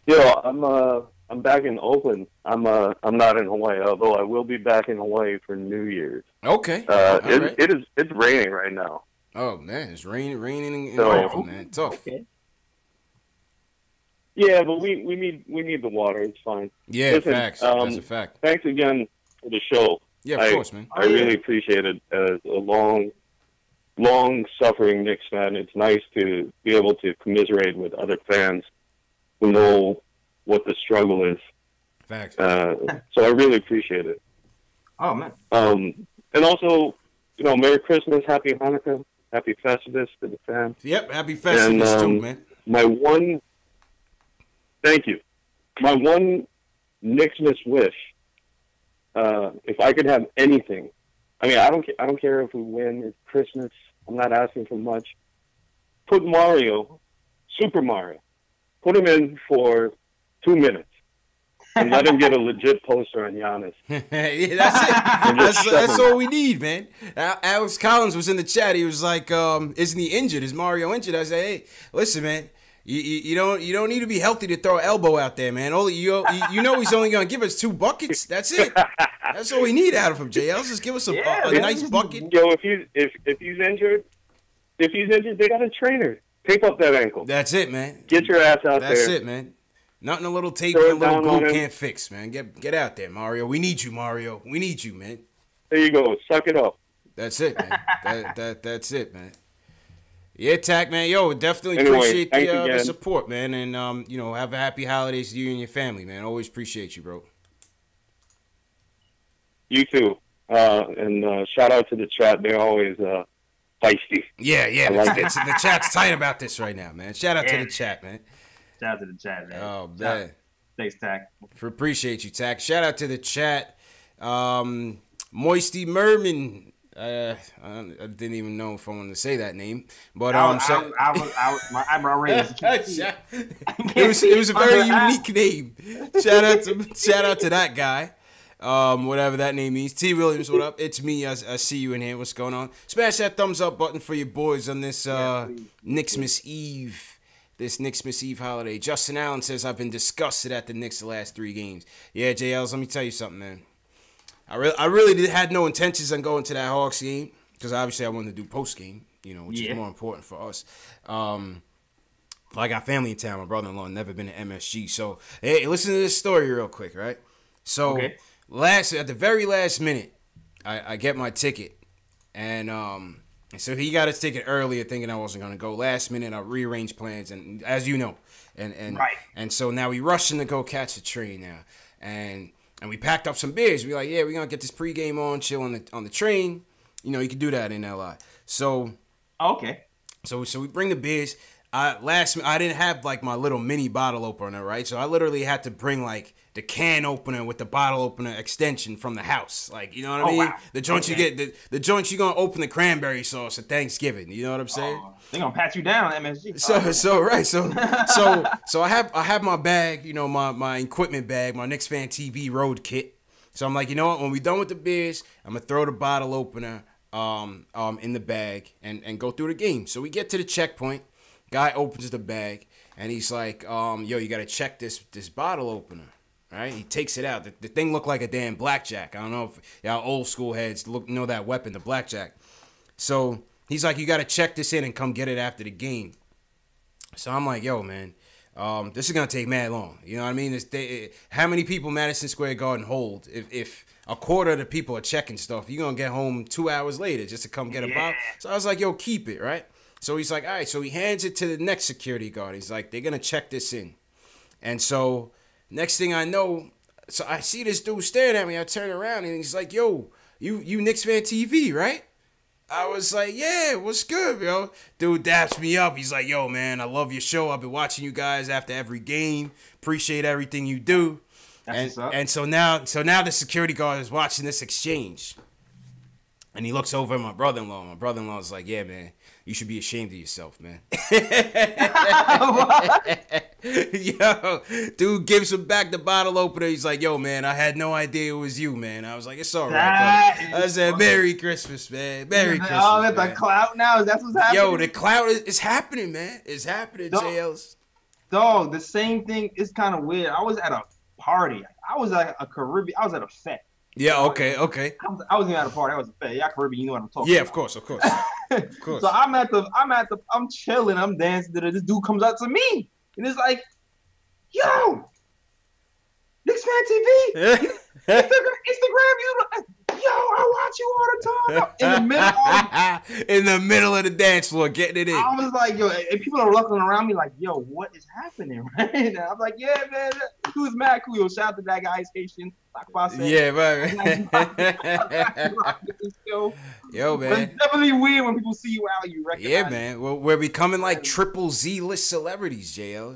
F: Yo, I'm back in Oakland. I'm not in Hawaii, although I will be back in Hawaii for New Year's.
A: Okay.
F: Right. It's raining right now.
A: Oh man, it's raining in Oakland, man. Tough.
C: Okay.
F: Yeah, but we need the water. It's fine.
A: Yeah,
F: listen,
A: facts. That's a fact.
F: Thanks again for the show.
A: Yeah, of course, man.
F: I really appreciate it. As a long-suffering Knicks fan, it's nice to be able to commiserate with other fans who know what the struggle is.
A: Facts.
F: So I really appreciate it.
C: Oh man.
F: And also, Merry Christmas, Happy Hanukkah. Happy Festivus to the fans.
A: Yep, happy Festivus too, man.
F: Thank you. My one Knicksmas wish, if I could have anything, I mean, I don't care if we win. It's Christmas. I'm not asking for much. Put Super Mario, put him in for 2 minutes. And let him get a legit poster on Giannis.
A: Yeah, that's it. That's all we need, man. Alex Collins was in the chat. He was like, "Isn't he injured? Is Mario injured?" I said, "Hey, listen, man. You don't need to be healthy to throw an elbow out there, man. You know he's only gonna give us 2 buckets. That's it. That's all we need out of him, JL. Just give us a nice bucket."
F: Yo, if he's injured, they got a trainer. Tape up that ankle.
A: That's it, man.
F: Get your ass out there.
A: That's it, man. Nothing a little tape and a little glue can't fix, man. Get out there, Mario. We need you, Mario. We need you, man.
F: There you go. Suck it up.
A: That's it, man. That's it, man. Yeah, Tack, man. Yo, definitely appreciate the support, man. And, have a happy holidays to you and your family, man. Always appreciate you, bro.
F: You too. And shout out to the chat. They're always feisty.
A: Yeah. The chat's tight about this right now, man. Shout out to the chat, man.
C: Shout out to the chat, man.
A: Oh, man.
C: Thanks, Tack.
A: Appreciate you, Tack. Shout out to the chat. Moisty Merman. I didn't even know if I wanted to say that name, but
C: my eyebrow raised.
A: It was a very unique name. Shout out to that guy. Whatever that name means. T. Williams, what up? It's me. I see you in here. What's going on? Smash that thumbs up button for your boys on this Knicksmas Eve. This Knicksmas Eve holiday. Justin Allen says, I've been disgusted at the Knicks the last 3 games. Yeah, JLs, let me tell you something, man. I really had no intentions on going to that Hawks game because obviously I wanted to do post game, which is more important for us. I got family in town. My brother-in-law never been to MSG. So, hey, listen to this story real quick, right? So, at the very last minute, I get my ticket, and so he got his ticket earlier, thinking I wasn't gonna go. Last minute, I rearranged plans, and as you know, and so now we rushing to go catch a train now, and we packed up some beers. We like, yeah, we're gonna get this pregame on, chill on the train. You can do that in LI. So, so we bring the beers. I didn't have like my little mini bottle opener, right? So I literally had to bring like the can opener with the bottle opener extension from the house. Like, you know what I mean?
C: Wow.
A: The joints you get, the joints you gonna open the cranberry sauce at Thanksgiving. You know what I'm saying?
C: They gonna pat you down at MSG.
A: So I have my bag, you know, my equipment bag, my Knicks Fan TV road kit. So I'm like, you know what? When we done with the beers, I'm gonna throw the bottle opener in the bag and go through the game. So we get to the checkpoint. Guy opens the bag and he's like, yo, you gotta check this bottle opener. Right? He takes it out. The thing looked like a damn blackjack. I don't know if y'all old school heads know that weapon, the blackjack. So he's like, you gotta check this in and come get it after the game. So I'm like, yo, man, this is gonna take mad long. You know what I mean? How many people Madison Square Garden hold? If a quarter of the people are checking stuff, you're gonna get home 2 hours later just to come get a bottle. So I was like, yo, keep it, right? So he's like, all right. So he hands it to the next security guard. He's like, they're gonna check this in. And so next thing I know, so I see this dude staring at me. I turn around and he's like, yo, you Knicks Fan TV, right? I was like, yeah, what's good, yo? Dude daps me up. He's like, yo, man, I love your show. I've been watching you guys after every game. Appreciate everything you do. And so now the security guard is watching this exchange. And he looks over at my brother-in-law. My brother-in-law is like, yeah, man, you should be ashamed of yourself, man. Yo, dude gives him back the bottle opener. He's like, yo, man, I had no idea it was you, man. I was like, it's all right, brother. I said, Merry Christmas, man. Merry Christmas,
C: oh, that's a clout now? That's what's happening?
A: Yo, the clout is happening, man. It's happening, JLs.
C: Dog, the same thing is kind of weird. I was at a party. I was at a Caribbean. I was at a fete.
A: Yeah, okay.
C: I wasn't at a party. I was a fete. Yeah, Caribbean. You know what I'm talking about.
A: Yeah, of course. Of course.
C: So I'm chilling. I'm dancing. This dude comes up to me and it's like, yo, Knicks Fan TV, Instagram, yo, I watch you all the time.
A: In the middle of the dance floor, getting it in.
C: I was like, yo, and people are looking around me like, yo, what is happening right now? I'm like, yeah, man, who's mad cool? Yo, shout out to that guy, he's Haitian.
A: Yeah, right. Yo, man.
C: It's definitely weird when people see you out, you recognize.
A: Yeah, man. We're becoming like triple Z list celebrities, JL.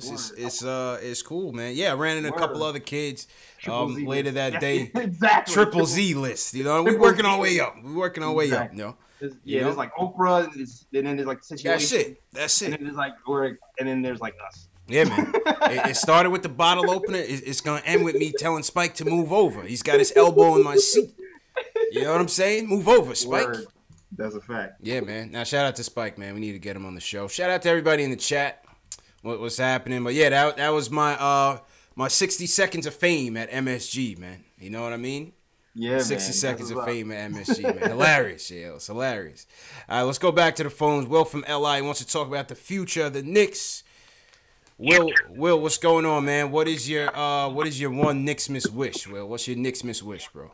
A: It's cool, man. Yeah, I ran into a couple other kids later that day.
C: Exactly.
A: Triple Z list. You know, we're working our way up. We're working our way up, you know.
C: There's like Oprah, and then there's like the situation.
A: That's it.
C: And then there's like and then there's like us.
A: Yeah, man. It started with the bottle opener. It's going to end with me telling Spike to move over. He's got his elbow in my seat. You know what I'm saying? Move over, Spike.
C: Word. That's a fact.
A: Yeah, man. Now, shout out to Spike, man. We need to get him on the show. Shout out to everybody in the chat. What's happening? But, yeah, that was my 60 seconds of fame at MSG, man. You know what I mean?
C: Yeah,
A: 60 seconds of fame at MSG, man. Hilarious, yeah. It's hilarious. All right, let's go back to the phones. Will from LI wants to talk about the future of the Knicks. Will, what's going on, man? What is your one Knicks miss wish, Will? What's your Knicks miss wish, bro?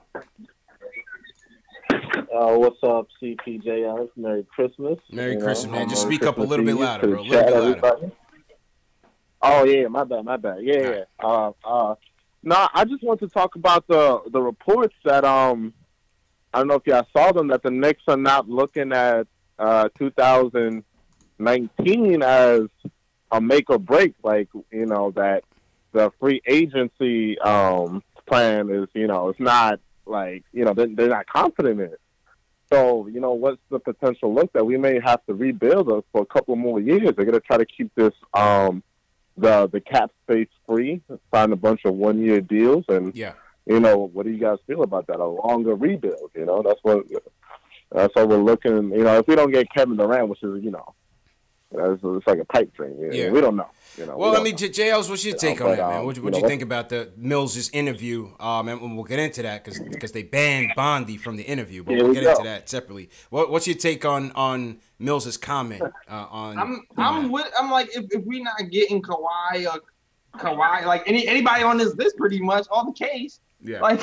G: What's up, CPJ? Merry Christmas.
A: Merry Christmas, man. Just speak up a little bit louder, bro. A little bit louder.
G: Oh yeah, my bad. Yeah. No, I just want to talk about the reports that I don't know if y'all saw them, that the Knicks are not looking at 2019 as a make or break, like, you know, that the free agency plan is, you know, it's not like, you know, they're not confident in it. So, you know, what's the potential look that we may have to rebuild us for a couple more years? They're going to try to keep this the cap space free, sign a bunch of 1-year deals, and you know, what do you guys feel about that? A longer rebuild, you know, that's what we're looking. You know, if we don't get Kevin Durant, which is, you know, it's like a pipe dream. You know? We don't know. You know,
A: well, I mean, JL's, what's your take on that, man? What you think about the Mills' interview? And we'll get into that because they banned Bondi from the interview, but we'll get into that separately. What's your take on Mills' comment on?
C: I'm like, if we're not getting Kawhi, like anybody on this list, pretty much all the K's. Yeah. Like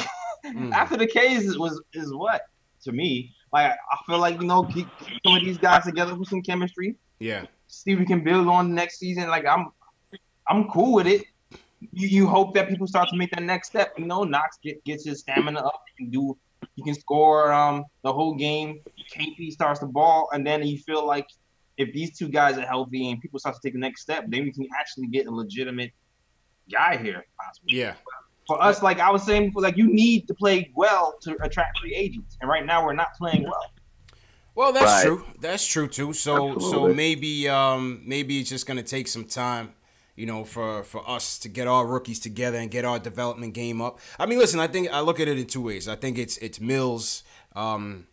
C: after the K's is what to me. Like I feel like, you know, keep some of these guys together with some chemistry.
A: Yeah.
C: See if we can build on next season. Like I'm cool with it. You hope that people start to make that next step. You know, Knox gets his stamina up. He can score the whole game. KP starts the ball, and then you feel like if these two guys are healthy and people start to take the next step, then we can actually get a legitimate guy here, possibly.
A: Yeah.
C: For us, like I was saying before, like you need to play well to attract free agents, and right now we're not playing well.
A: Well, that's
G: Right.
A: true. That's true too. So
G: Absolutely.
A: maybe it's just gonna take some time, for us to get our rookies together and get our development game up. I mean, listen, I look at it in two ways. I think it's Mills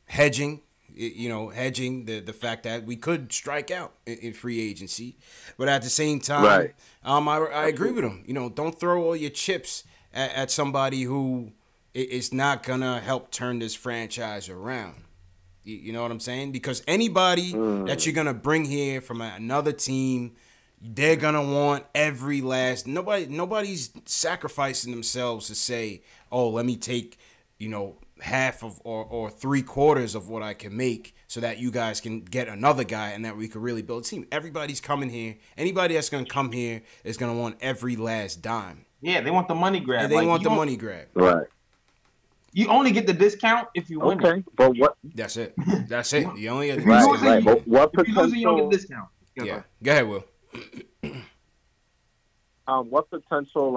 A: hedging. Hedging the fact that we could strike out in free agency, but at the same time,
G: Right.
A: I agree with him. Don't throw all your chips at somebody who is not gonna help turn this franchise around. You know what I'm saying? Because anybody that you're gonna bring here from another team, they're gonna want every last. Nobody's sacrificing themselves to say, "Oh, let me take, half of or 3/4 of what I can make, so that you guys can get another guy and that we could really build a team." Everybody's coming here. Anybody that's gonna come here is gonna want every last dime.
C: Yeah, they want the money grab.
A: And they want the money grab.
G: Right.
C: You only get the discount if you win.
G: Okay, but what?
A: That's it. That's it. You only get the
G: Right,
A: discount.
G: right. But what
C: If you lose, you don't get
G: potential?
C: the discount.
A: Yeah. Go ahead, Will.
G: What potential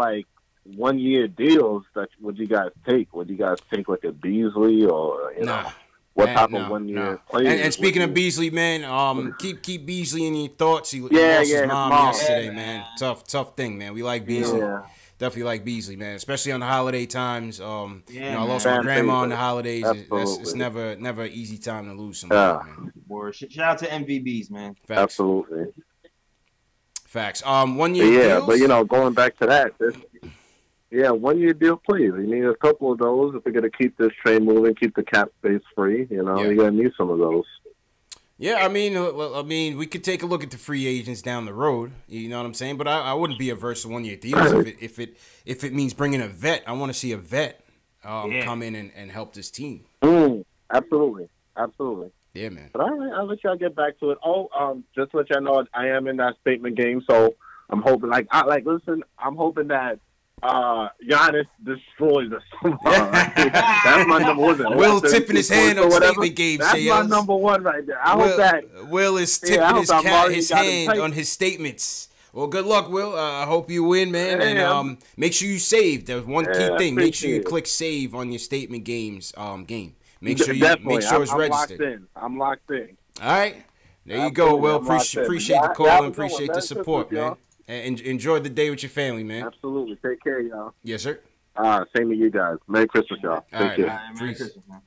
G: 1-year deals that would you guys take? Would you guys take like a Beasley or what type of 1-year players?
A: And speaking of Beasley, man, keep Beasley in your thoughts. He lost
G: his
A: his mom
G: mom.
A: yesterday,
C: Yeah,
A: man. Tough thing, man. We like Beasley.
G: Yeah.
A: Definitely like Beasley, man. Especially on the holiday times. I lost
G: man.
A: my grandma on the holidays. It's
G: Absolutely.
A: never an easy time to lose somebody, man.
C: Or shout out to MVBs, man.
A: Facts.
G: Absolutely.
A: Facts. 1 year
G: Yeah,
A: deals?
G: but going back to that, 1-year deal, please. We need a couple of those if we're gonna keep this train moving, keep the cap space free. You're gonna need some of those.
A: Yeah, I mean, we could take a look at the free agents down the road. You know what I'm saying? But I wouldn't be averse to 1-year deals if it means bringing a vet. I want to see a vet come in and help this team.
G: Absolutely.
A: Yeah, man.
G: But all right, I'll let y'all get back to it. Just to let y'all know, I am in that statement game, so I'm hoping. I'm hoping that Giannis destroys us. That's my number one.
A: Will tipping his hand on statement game.
G: That's my number one right there. I hope that
A: Will is tipping his hand on his statements. Well, good luck, Will. I hope you win, man. And make sure you save. There's one key thing. Make sure you click save on your statement games game. Make sure it's registered.
G: I'm locked in.
A: All right. There you go, Will. Appreciate the call and appreciate the support, man. And enjoy the day with your family, man.
G: Absolutely. Take care, y'all.
A: Yes, sir.
G: Same to you guys. Merry Christmas, y'all. Take care.
A: Man. Merry Christmas, man.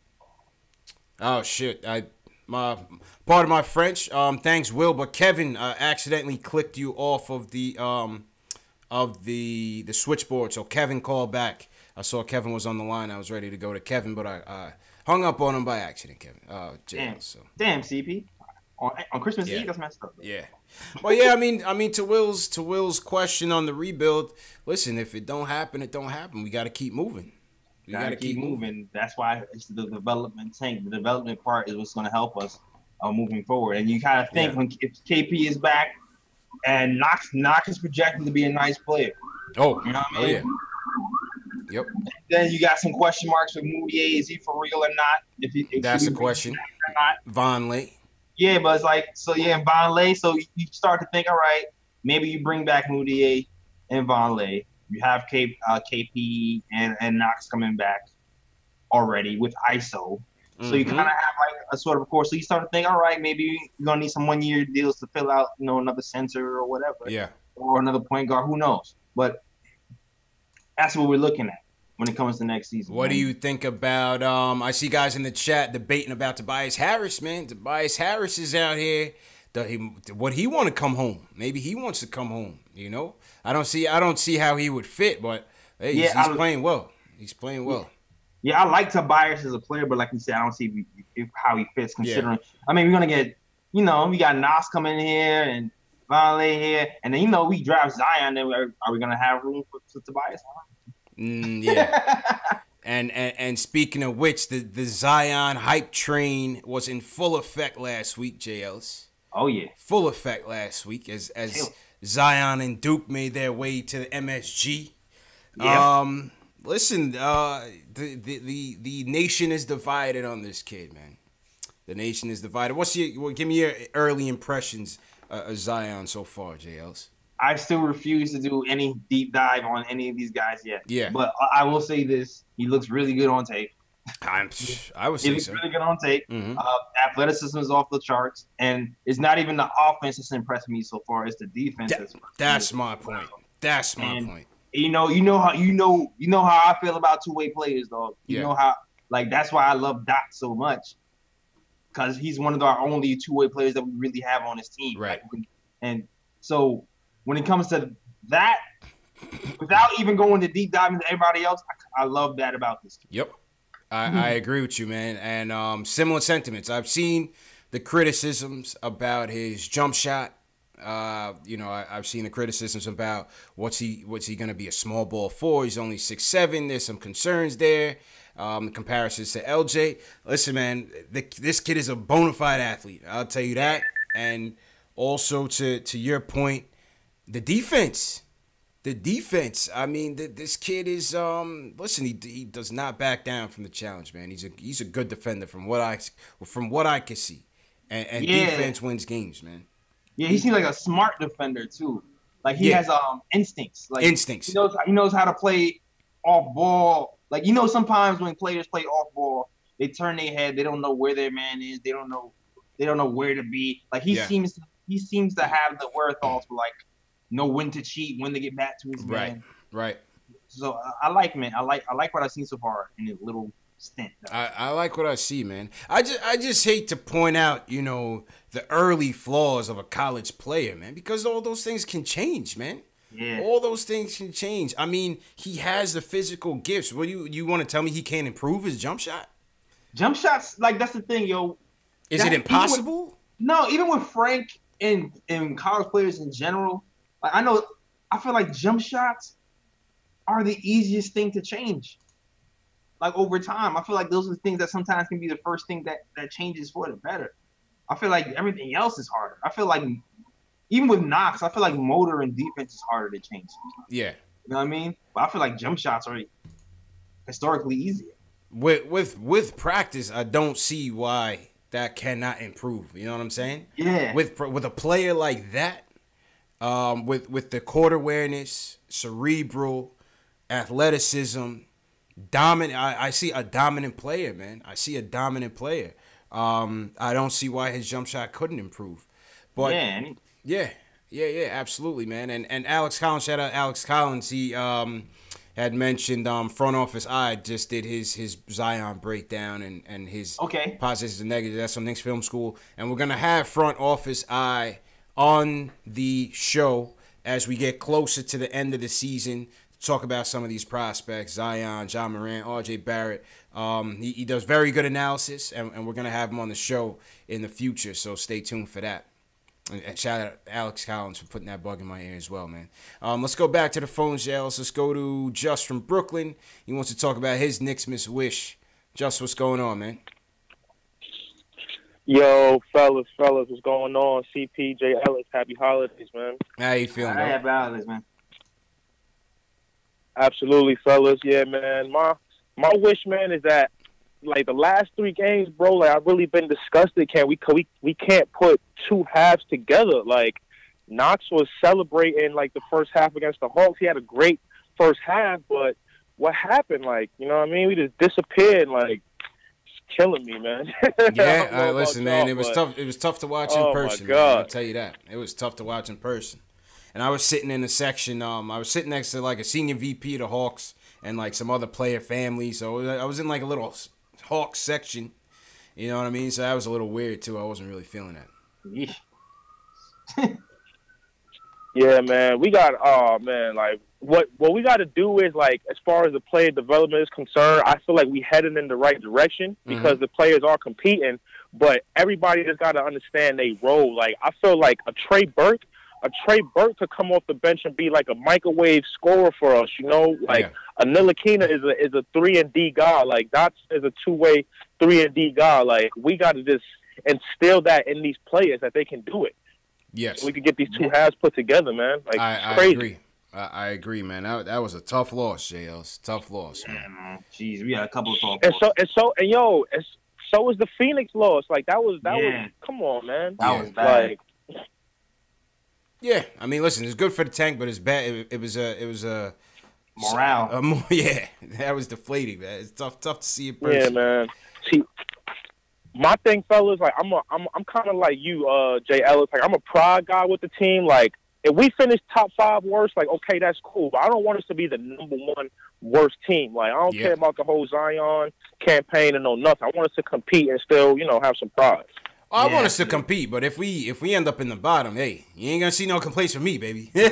A: Oh shit! Part of my French. Thanks, Will, but Kevin accidentally clicked you off of the switchboard. So Kevin called back. I saw Kevin was on the line. I was ready to go to Kevin, but I hung up on him by accident, Kevin.
C: Damn, CP. On Christmas Eve, that's messed up.
A: Yeah. Well, yeah. I mean, to Will's question on the rebuild. Listen, if it don't happen, it don't happen. We got to keep moving. We got to keep moving.
C: That's why it's the development tank. The development part is what's going to help us moving forward. And you kind of think if KP is back and Knox is projected to be a nice player.
A: Oh,
C: you know what I mean?
A: Yeah. Yep.
C: Then you got some question marks with Moutier. Is he for real or not? If
A: that's a question. Vonleh.
C: Yeah, but it's like, Vonleh. So you start to think, all right, maybe you bring back Moutier and Vonleh. You have KP and Knox coming back already with ISO. So you kind of have like a sort of a course. So you start to think, all right, maybe you're going to need some 1-year deals to fill out, another center or whatever.
A: Yeah.
C: Or another point guard. Who knows? But that's what we're looking at when it comes to next season.
A: What do you think about I see guys in the chat debating about Tobias Harris, man. Tobias Harris is out here. Would he want to come home? Maybe he wants to come home, I don't see how he would fit, but hey, he's playing well. He's playing well.
C: Yeah, I like Tobias as a player, but like you said, I don't see how he fits considering. Yeah. I mean, we're going to get, we got Nas coming in here and Vonleh here, and then, we draft Zion, then are we going to have room for Tobias?
A: Yeah. And speaking of which, the Zion hype train was in full effect last week, J. Ellis.
C: Oh, yeah.
A: Full effect last week as Zion and Duke made their way to the MSG. Yeah. Listen, the nation is divided on this kid, man. The nation is divided. Give me your early impressions of Zion so far, J. Ellis?
C: I still refuse to do any deep dive on any of these guys yet.
A: Yeah.
C: But I will say this: he looks really good on tape.
A: I would
C: He
A: say
C: looks
A: so.
C: really good on tape.
A: Mhm.
C: Athleticism is off the charts, and it's not even the offense that's impressed me so far; it's the defense.
A: That's my point. That's my point.
C: You know how I feel about two-way players, though. You know how, like, that's why I love Doc so much, because he's one of our only two-way players that we really have on this team.
A: Right.
C: And so when it comes to that, without even going to deep dive into everybody else, I love that about this team.
A: Yep. I agree with you, man. And similar sentiments. I've seen the criticisms about his jump shot. I've seen the criticisms about what's he going to be a small ball for. He's only 6'7". There's some concerns there. Comparisons to LJ. Listen, man, this kid is a bona fide athlete. I'll tell you that. And also to your point, the defense. The defense. I mean, this kid is listen. He does not back down from the challenge, man. He's a good defender from what I can see, and defense wins games, man.
C: Yeah, he seems like a smart defender too. Like he has instincts. Like
A: instincts.
C: He knows how to play off ball. Like sometimes when players play off ball, they turn their head. They don't know where their man is. They don't know where to be. Like he seems to have the wherewithal to like know when to cheat, when to get back to his man.
A: Right.
C: So I like what I've seen so far in a little stint.
A: I like what I see, man. I just hate to point out, the early flaws of a college player, man, because all those things can change, man.
C: Yeah.
A: All those things can change. I mean, he has the physical gifts. What you want to tell me he can't improve his jump shot?
C: Jump shots, like that's the thing, yo.
A: Is it impossible?
C: Even with Frank and college players in general. Like I feel like jump shots are the easiest thing to change. Like over time, I feel like those are the things that sometimes can be the first thing that changes for the better. I feel like everything else is harder. I feel like even with Knox, I feel like motor and defense is harder to change.
A: Yeah.
C: You know what I mean? But I feel like jump shots are historically easier.
A: With practice, I don't see why that cannot improve. You know what I'm saying?
C: Yeah.
A: With a player like that. With the court awareness, cerebral, athleticism, dominant. I see a dominant player, man. I see a dominant player. I don't see why his jump shot couldn't improve. But yeah, absolutely, man. And Alex Collins, shout out Alex Collins. He had mentioned Front Office Eye just did his Zion breakdown and his positives and negatives. That's on Knicks Film School, and we're gonna have Front Office Eye on the show as we get closer to the end of the season to talk about some of these prospects, Zion, John Morant, RJ Barrett. He does very good analysis, and we're going to have him on the show in the future, so stay tuned for that. And shout out Alex Collins for putting that bug in my ear as well, man. Let's go back to the phones, Ellis. Let's go to Just from Brooklyn. He wants to talk about his Knicks miss wish. Just, what's going on, man?
H: Yo, fellas, what's going on? CPJ Ellis, happy holidays, man.
A: How you feeling, bro?
C: Happy holidays, man.
H: Absolutely, fellas. Yeah, man. My wish, man, is that like the last 3 games, bro. Like I've really been disgusted. We can't put two halves together. Like Knox was celebrating like the first half against the Hawks. He had a great first half, but what happened? Like, you know what I mean? We just disappeared. Like. Killing me, man.
A: Yeah, listen, man. It was tough. It was tough to watch in person. Man, I'll tell you that. It was tough to watch in person. And I was sitting in a section. I was sitting next to like a senior VP of the Hawks and like some other player family. So I was in like a little Hawks section. You know what I mean? So that was a little weird too. I wasn't really feeling that.
H: Yeah, man. We got like what we got to do is like as far as the player development is concerned, I feel like we headed in the right direction because the players are competing, but everybody just got to understand they role. Like I feel like a Trey Burke could come off the bench and be like a microwave scorer for us, you know? Like a Ntilikina is a 3-and-D guy. Like Dots is a two-way 3-and-D guy. Like we got to just instill that in these players that they can do it.
A: Yes.
H: So we could get these two halves put together, man. Like
A: I
H: crazy.
A: agree. I agree, man. That was a tough loss, JLs. Tough loss, man.
C: Yeah, man. Jeez, we got a couple of soft
H: so is the Phoenix loss. Like that was come on, man.
C: That was bad.
H: Like
A: Yeah, I mean, listen, it's good for the tank, but it's bad. It was a
C: morale.
A: Yeah, that was deflating, man. It's tough to see in person.
H: Yeah, man. See, my thing, fellas, like I'm kind of like you, Jay Ellis. Like, I'm a pride guy with the team. Like, if we finish top 5 worst, like, okay, that's cool. But I don't want us to be the number 1 worst team. Like, I don't care about the whole Zion campaign and no nothing. I want us to compete and still, have some pride.
A: I want us to compete, but if we end up in the bottom, hey, you ain't gonna see no complaints from me, baby. when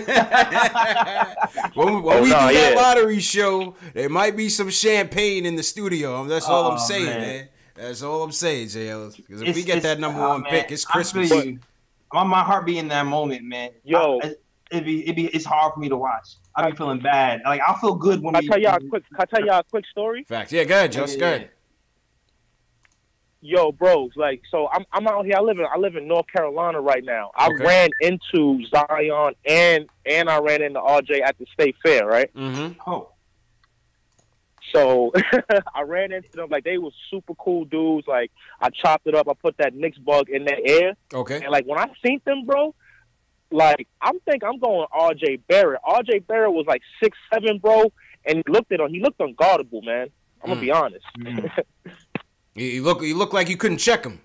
A: we do that lottery show, there might be some champagne in the studio. That's all I'm saying, man. That's all I'm saying, Jay Ellis. Because if we get that number 1 pick, it's Christmas.
C: My heart be in that moment, man.
H: Yo,
C: it's hard for me to watch. I be feeling bad. Like, I'll feel good when
H: Can I tell y'all a quick story?
A: Facts. Yeah, go ahead, Just. Go ahead.
H: Yo, bros, like, so I'm out here. I live in North Carolina right now. I ran into Zion and I ran into RJ at the State Fair, right?
A: Mm-hmm.
C: Oh.
H: So I ran into them. Like, they were super cool dudes. Like, I chopped it up. I put that Knicks bug in their air.
A: Okay.
H: And, like, when I seen them, bro, like, I'm going RJ Barrett. RJ Barrett was, like, 6'7", bro, and he looked unguardable, man. I'm going to be honest.
A: You look like you couldn't check him.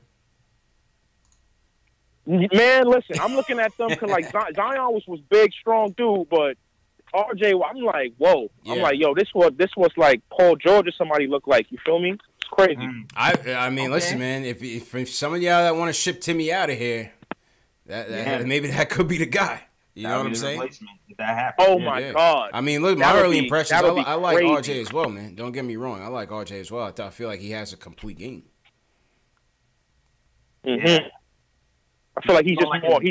H: Man, listen, I'm looking at them because, like, Zion was big, strong dude, but RJ, I'm like, whoa. Yeah. I'm like, yo, this was like Paul George or somebody looked like. You feel me? It's crazy.
A: I mean, listen, man. If some of y'all that want to ship Timmy out of here, that maybe that could be the guy. You know what I'm saying?
C: If that happens.
H: Oh my God.
A: I mean, look, my early impressions. I like RJ as well, man. Don't get me wrong. I like RJ as well. I feel like he has a complete game.
H: Mm-hmm. I feel like he's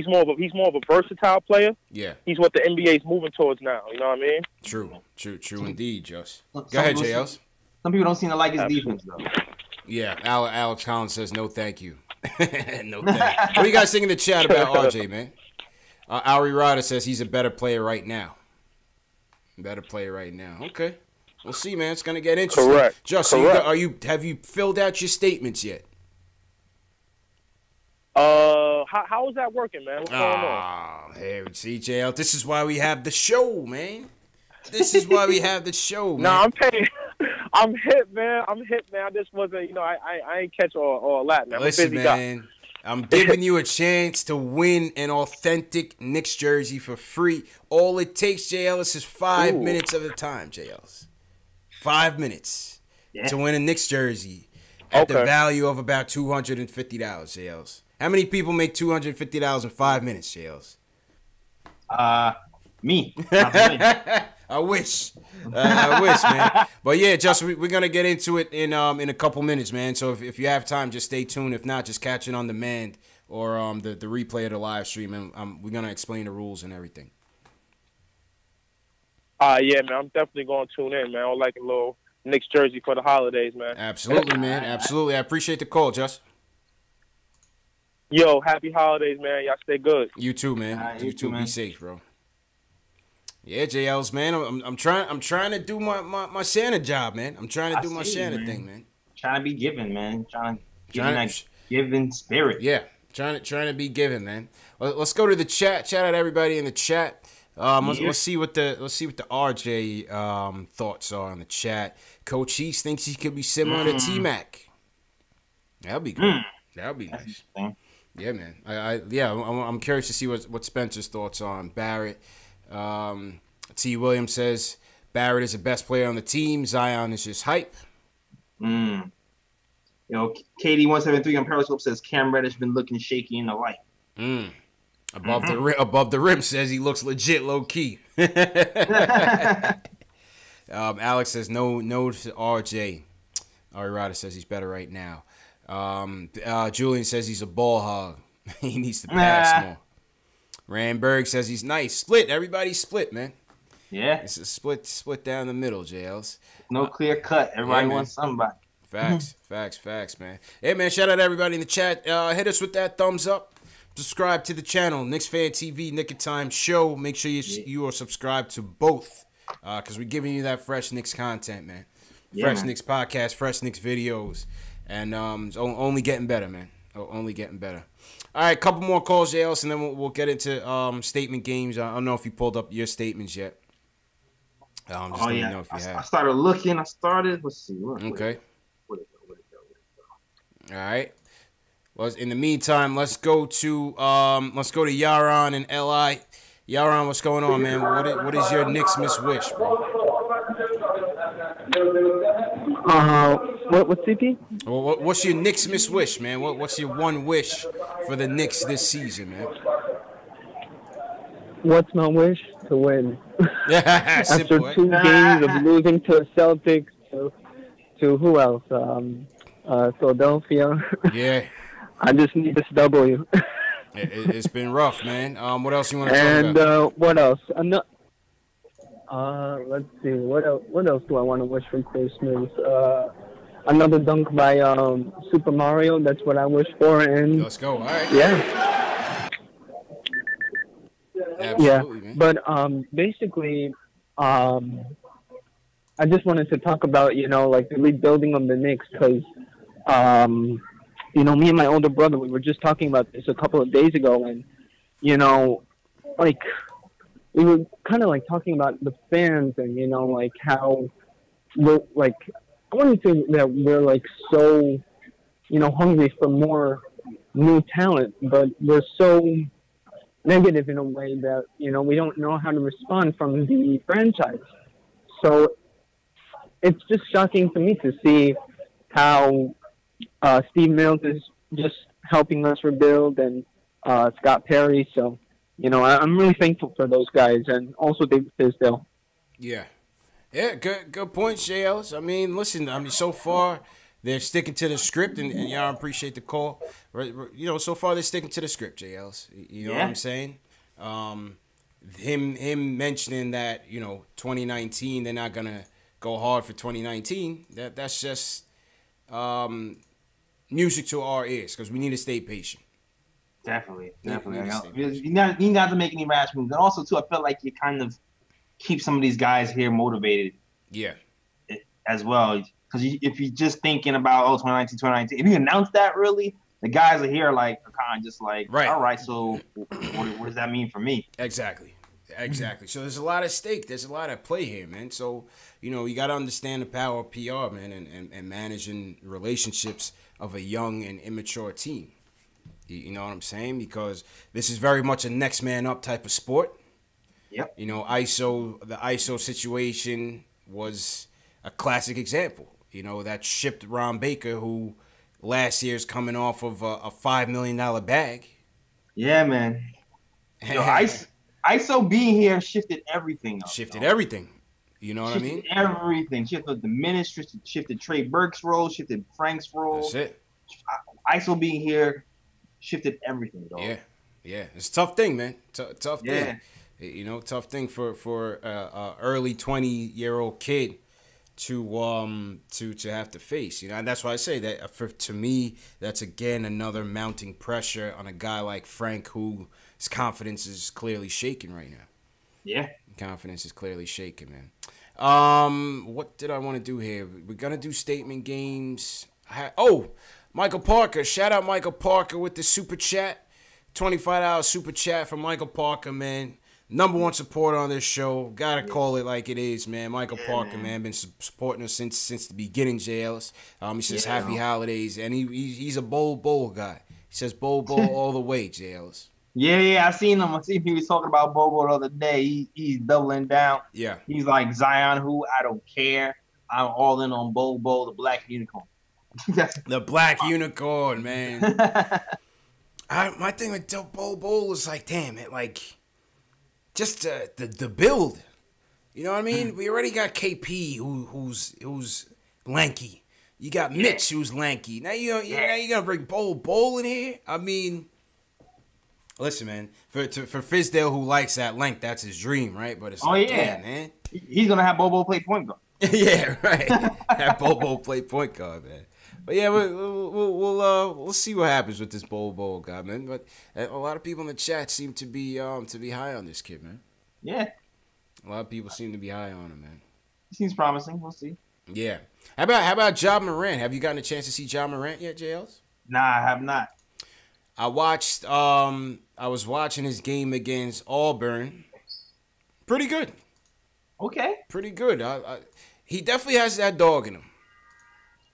H: more of a versatile player.
A: Yeah.
H: He's what the NBA is moving towards now. You know what I mean?
A: True indeed, Just. Go ahead, JLs.
C: Some people don't seem to like his defense, though.
A: Yeah, Alex Collins says no thank you. No thank you. What do you guys think in the chat about RJ, man? Ari Ryder says he's a better player right now. Okay. We'll see, man. It's gonna get interesting.
H: Correct.
A: Just have you filled out your statements yet?
H: How is that working, man? What's going on?
A: Hey, see, JL, this is why we have the show, man.
H: Nah, I'm paying. I'm hip, man. I just wasn't, I ain't catch all that, man.
A: Listen, man. I'm giving you a chance to win an authentic Knicks jersey for free. All it takes, Jay Ellis, is 5 minutes of the time, Jay Ellis. 5 minutes to win a Knicks jersey at the value of about $250, Jay Ellis. How many people make $250 in 5 minutes, Jay Ellis?
C: Me.
A: I wish, man. But yeah, just we're gonna get into it in a couple minutes, man. So if you have time, just stay tuned. If not, just catch it on demand or the replay of the live stream, and we're gonna explain the rules and everything.
H: Yeah, man. I'm definitely gonna tune in, man. I would like a little Knicks jersey for the holidays, man.
A: Absolutely, man. Absolutely. I appreciate the call, Just.
H: Yo, happy holidays, man. Y'all stay good.
A: You too, man. You too. Man. Be safe, bro. Yeah, JL's, man. I'm trying to do my Santa job, man. I'm trying to do my Santa thing, man.
C: Trying to be giving, man. Trying to giving spirit.
A: Yeah, trying to be giving, man. Let's go to the chat. Shout out everybody in the chat. Let's see what the RJ thoughts are in the chat. Coach East thinks he could be similar to T-Mac. That'll be good. That'll be nice. Yeah, man. I'm curious to see what Spencer's thoughts are on Barrett. T. Williams says Barrett is the best player on the team. Zion is just hype.
C: KD 173 on Periscope says Cam Reddish been looking shaky in the light.
A: Above the rim says he looks legit low key. Alex says no to RJ. Ari Ryder says he's better right now. Julian says he's a ball hog. He needs to pass more. Randberg says he's nice. Split. Everybody's split, man.
C: Yeah.
A: It's a split down the middle, JLs.
C: No clear cut. Everybody wants somebody.
A: Facts, man. Hey, man, shout out to everybody in the chat. Hit us with that thumbs up. Subscribe to the channel, KnicksFanTV, Nick of Time Show. Make sure you are subscribed to both because we're giving you that fresh Knicks content, man. Fresh Knicks podcast, fresh Knicks videos. And it's only getting better, man. Only getting better. All right, couple more calls, JLS, and then we'll get into statement games. I don't know if you pulled up your statements yet. Just let me know if you have.
C: I started looking. Let's see.
A: Okay. All right. Well, in the meantime, let's go to Yaron and LI. Yaron, what's going on, man? What is your Knicks miss wish, bro?
I: What's CP?
A: Well, what's your Knicks miss wish, man? What's your one wish for the Knicks this season, man?
I: What's my wish? To win. After
A: Simple,
I: 2 games of losing to the Celtics, to who else? Philadelphia.
A: Yeah.
I: I just need this W.
A: It's been rough, man. What else you want to talk
I: And
A: about?
I: what else? Let's see. What else do I want to wish for Christmas? Another dunk by Super Mario. That's what I wish for. And
A: Let's go. All right.
I: Yeah.
A: Absolutely, man.
I: But basically, I just wanted to talk about, like the rebuilding of the Knicks because, me and my older brother, we were just talking about this a couple of days ago, and, like, we were kind of like talking about the fans and, like how we're like, I wouldn't say that we're like so, hungry for more new talent, but we're so negative in a way that, we don't know how to respond from the franchise. So it's just shocking to me to see how Steve Mills is just helping us rebuild and Scott Perry. So, I'm really thankful for those guys and also David Fizdale.
A: Yeah. Yeah, good point, Jay Ellis. I mean, listen, so far they're sticking to the script, and y'all appreciate the call. So far they're sticking to the script, Jay Ellis. You know what I'm saying? Him mentioning that, 2019, they're not going to go hard for 2019, that's just music to our ears because we need to stay patient.
C: Definitely. You not to make any rash moves. And also, too, I felt like you kind of keep some of these guys here motivated.
A: Yeah.
C: As well. Because if you're just thinking about, 2019, if you announce that, really, the guys are here like, kind of just like,
A: right.
C: All right, so what does that mean for me?
A: Exactly. So there's a lot at stake. There's a lot at play here, man. So, you got to understand the power of PR, man, and managing relationships of a young and immature team. You know what I'm saying? Because this is very much a next man up type of sport.
C: Yep.
A: The ISO situation was a classic example. That shipped Ron Baker, who last year's coming off of a $5 million bag.
C: Yeah, man. ISO being here shifted everything up.
A: Everything. You know what I mean?
C: Everything. Shifted the ministry, shifted Trey Burke's role, shifted Frank's role.
A: That's it.
C: ISO being here shifted everything, dog.
A: Yeah. It's a tough thing, man. Tough thing.
C: Yeah.
A: Tough thing for early 20-year-old kid to have to face. And that's why I say that to me, that's again another mounting pressure on a guy like Frank, whose confidence is clearly shaken right now.
C: Yeah.
A: Confidence is clearly shaken, man. What did I want to do here? We're gonna do statement games. Michael Parker. Shout out Michael Parker with the super chat. $25 super chat from Michael Parker, man. #1 supporter on this show. Gotta call it like it is, man. Michael Parker, man, been supporting us since the beginning, Jay Ellis. He says happy holidays, and he's a bowl guy. He says bowl all the way, Jay Ellis.
C: Yeah, I seen him. He was talking about Bobo the other day. He's doubling down.
A: Yeah.
C: He's like, Zion who? I don't care. I'm all in on Bobo, the black unicorn.
A: The black unicorn, man. My thing with Bobo is like, damn it, like, just the build. You know what I mean? We already got KP who's lanky. You got Mitch who's lanky. Now you're gonna bring Bowl in here. I mean, listen, man. For Fizdale, who likes that length, that's his dream, right? But it's damn, man.
C: He's gonna have Bobo play point guard.
A: Yeah, right. Have Bobo play point guard, man. But yeah, we'll see what happens with this Bowl guy, man. But a lot of people in the chat seem to be high on this kid, man.
C: Yeah.
A: A lot of people seem to be high on him, man.
C: He seems promising. We'll see.
A: Yeah. How about Ja Morant? Have you gotten a chance to see Ja Morant yet, JLs?
C: Nah, I have not.
A: I was watching his game against Auburn. Pretty good.
C: Okay.
A: Pretty good. He definitely has that dog in him.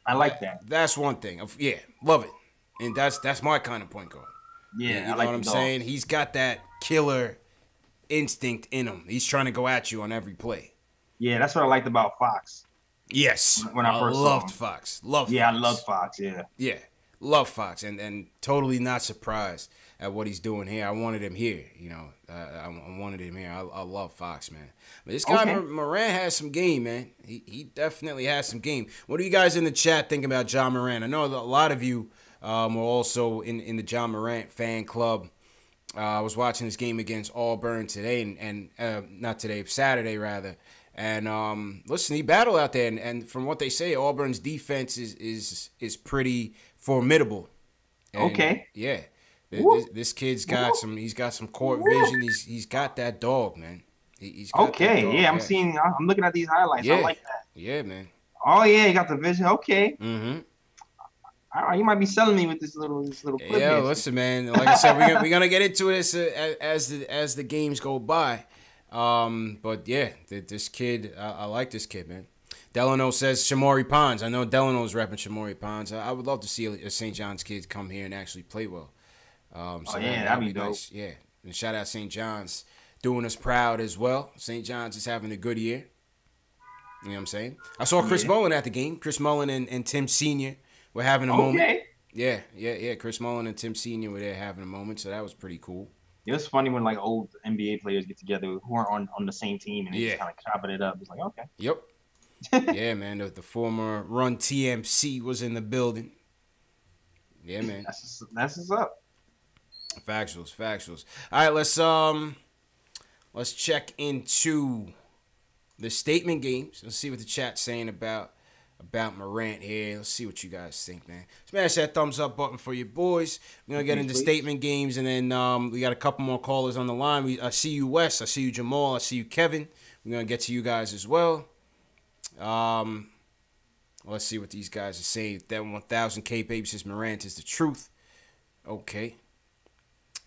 C: I like that.
A: That's one thing. Yeah, love it. And that's my kind of point guard.
C: Yeah,
A: you know
C: like
A: what I'm saying? He's got that killer instinct in him. He's trying to go at you on every play.
C: Yeah, that's what I liked about Fox.
A: Yes.
C: When I first
A: loved
C: saw him.
A: Fox. Loved
C: Yeah,
A: Fox.
C: I love Fox, yeah.
A: Yeah. Love Fox and totally not surprised at what he's doing here. I wanted him here, you know. I wanted him here. I love Fox, man. But this guy Morant has some game, man. He definitely has some game. What do you guys in the chat think about John Morant? I know a lot of you were also in the John Morant fan club. I was watching this game against Auburn today, and not today, Saturday rather. And listen, he battled out there, and from what they say, Auburn's defense is pretty formidable. And
C: okay.
A: Yeah. This kid's got some. He's got some court vision. He's got that dog, man. He's got
C: okay.
A: That dog,
C: yeah, I'm looking at these highlights.
A: Yeah.
C: I like that.
A: Yeah, man.
C: Oh yeah, you got the vision. Okay.
A: Mm-hmm.
C: All right, you might be selling me with this little clip.
A: Yeah, listen, man. Like I said, we're gonna get into it as the games go by. But yeah, this kid, I like this kid, man. Delano says Shamori Pons. I know Delano's repping Shamori Pons. I would love to see a St. John's kid come here and actually play well. So that'd be dope. Nice. Yeah, and shout out St. John's doing us proud as well. St. John's is having a good year. You know what I'm saying? I saw Chris Mullen at the game. Chris Mullen and Tim Sr. were having a moment. Yeah. Chris Mullen and Tim Sr. were there having a moment, so that was pretty cool.
C: It was funny when like old NBA players get together who aren't on the same team and they just kind of chopping it up. It's like, okay.
A: Yep. Yeah, man. The former Run TMC was in the building. Yeah, man.
C: That's what's up.
A: Factuals. All right, let's check into the statement games. Let's see what the chat's saying about Morant here. Let's see what you guys think, man. Smash that thumbs up button for your boys. We're going to get into statement games, and then we got a couple more callers on the line. I see you, Wes. I see you, Jamal. I see you, Kevin. We're going to get to you guys as well. Let's see what these guys are saying. That 1000K baby says Morant is the truth. Okay.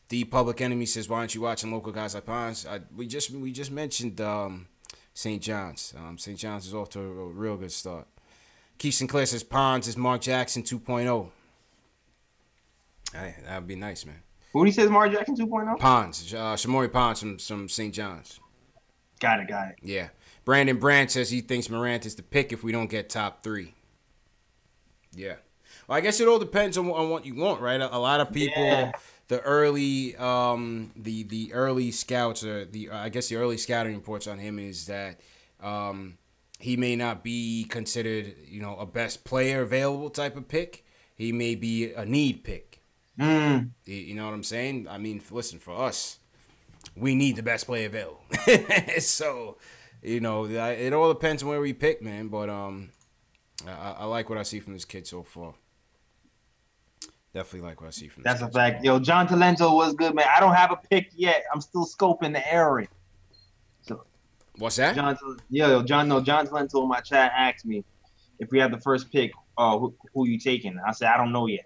A: The Public Enemy says, why aren't you watching local guys like Pons? We just mentioned St. John's. St. John's is off to a real good start. Keith Sinclair says Pons is Mark Jackson 2.0. Hey, that would be nice, man.
C: Who do you say is Mark Jackson 2.0?
A: Pons. Shamori Pons from St. John's.
C: Got it.
A: Yeah. Brandon Brandt says he thinks Morant is the pick if we don't get top 3. Yeah. Well, I guess it all depends on what you want, right? A lot of people, the early scouts, I guess the early scouting reports on him is that he may not be considered, a best player available type of pick. He may be a need pick. You know what I'm saying? I mean, listen, for us, we need the best player available. So, it all depends on where we pick, man. But I like what I see from this kid so far. Definitely like what I see from this kid.
C: That's a fact. Yo, John Talento was good, man. I don't have a pick yet. I'm still scoping the area. So,
A: what's that?
C: John Talento in my chat asked me if we have the first pick, who you taking? I said, I don't know yet.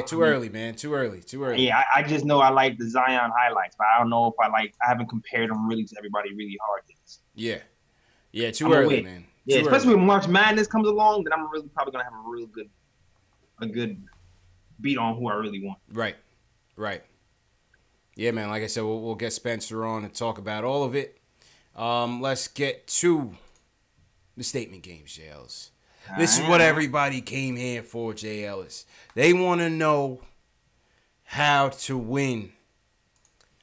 A: Too early, man. Too early.
C: Yeah, I just know I like the Zion highlights, but I don't know if I haven't compared them really to everybody really hard yet.
A: Yeah, too early, man.
C: Yeah, especially when March Madness comes along, then I'm really probably gonna have a good beat on who I really want.
A: Right. Yeah, man. Like I said, we'll get Spencer on and talk about all of it. Let's get to the statement games, Jay Ellis. This is what everybody came here for, Jay Ellis. They want to know how to win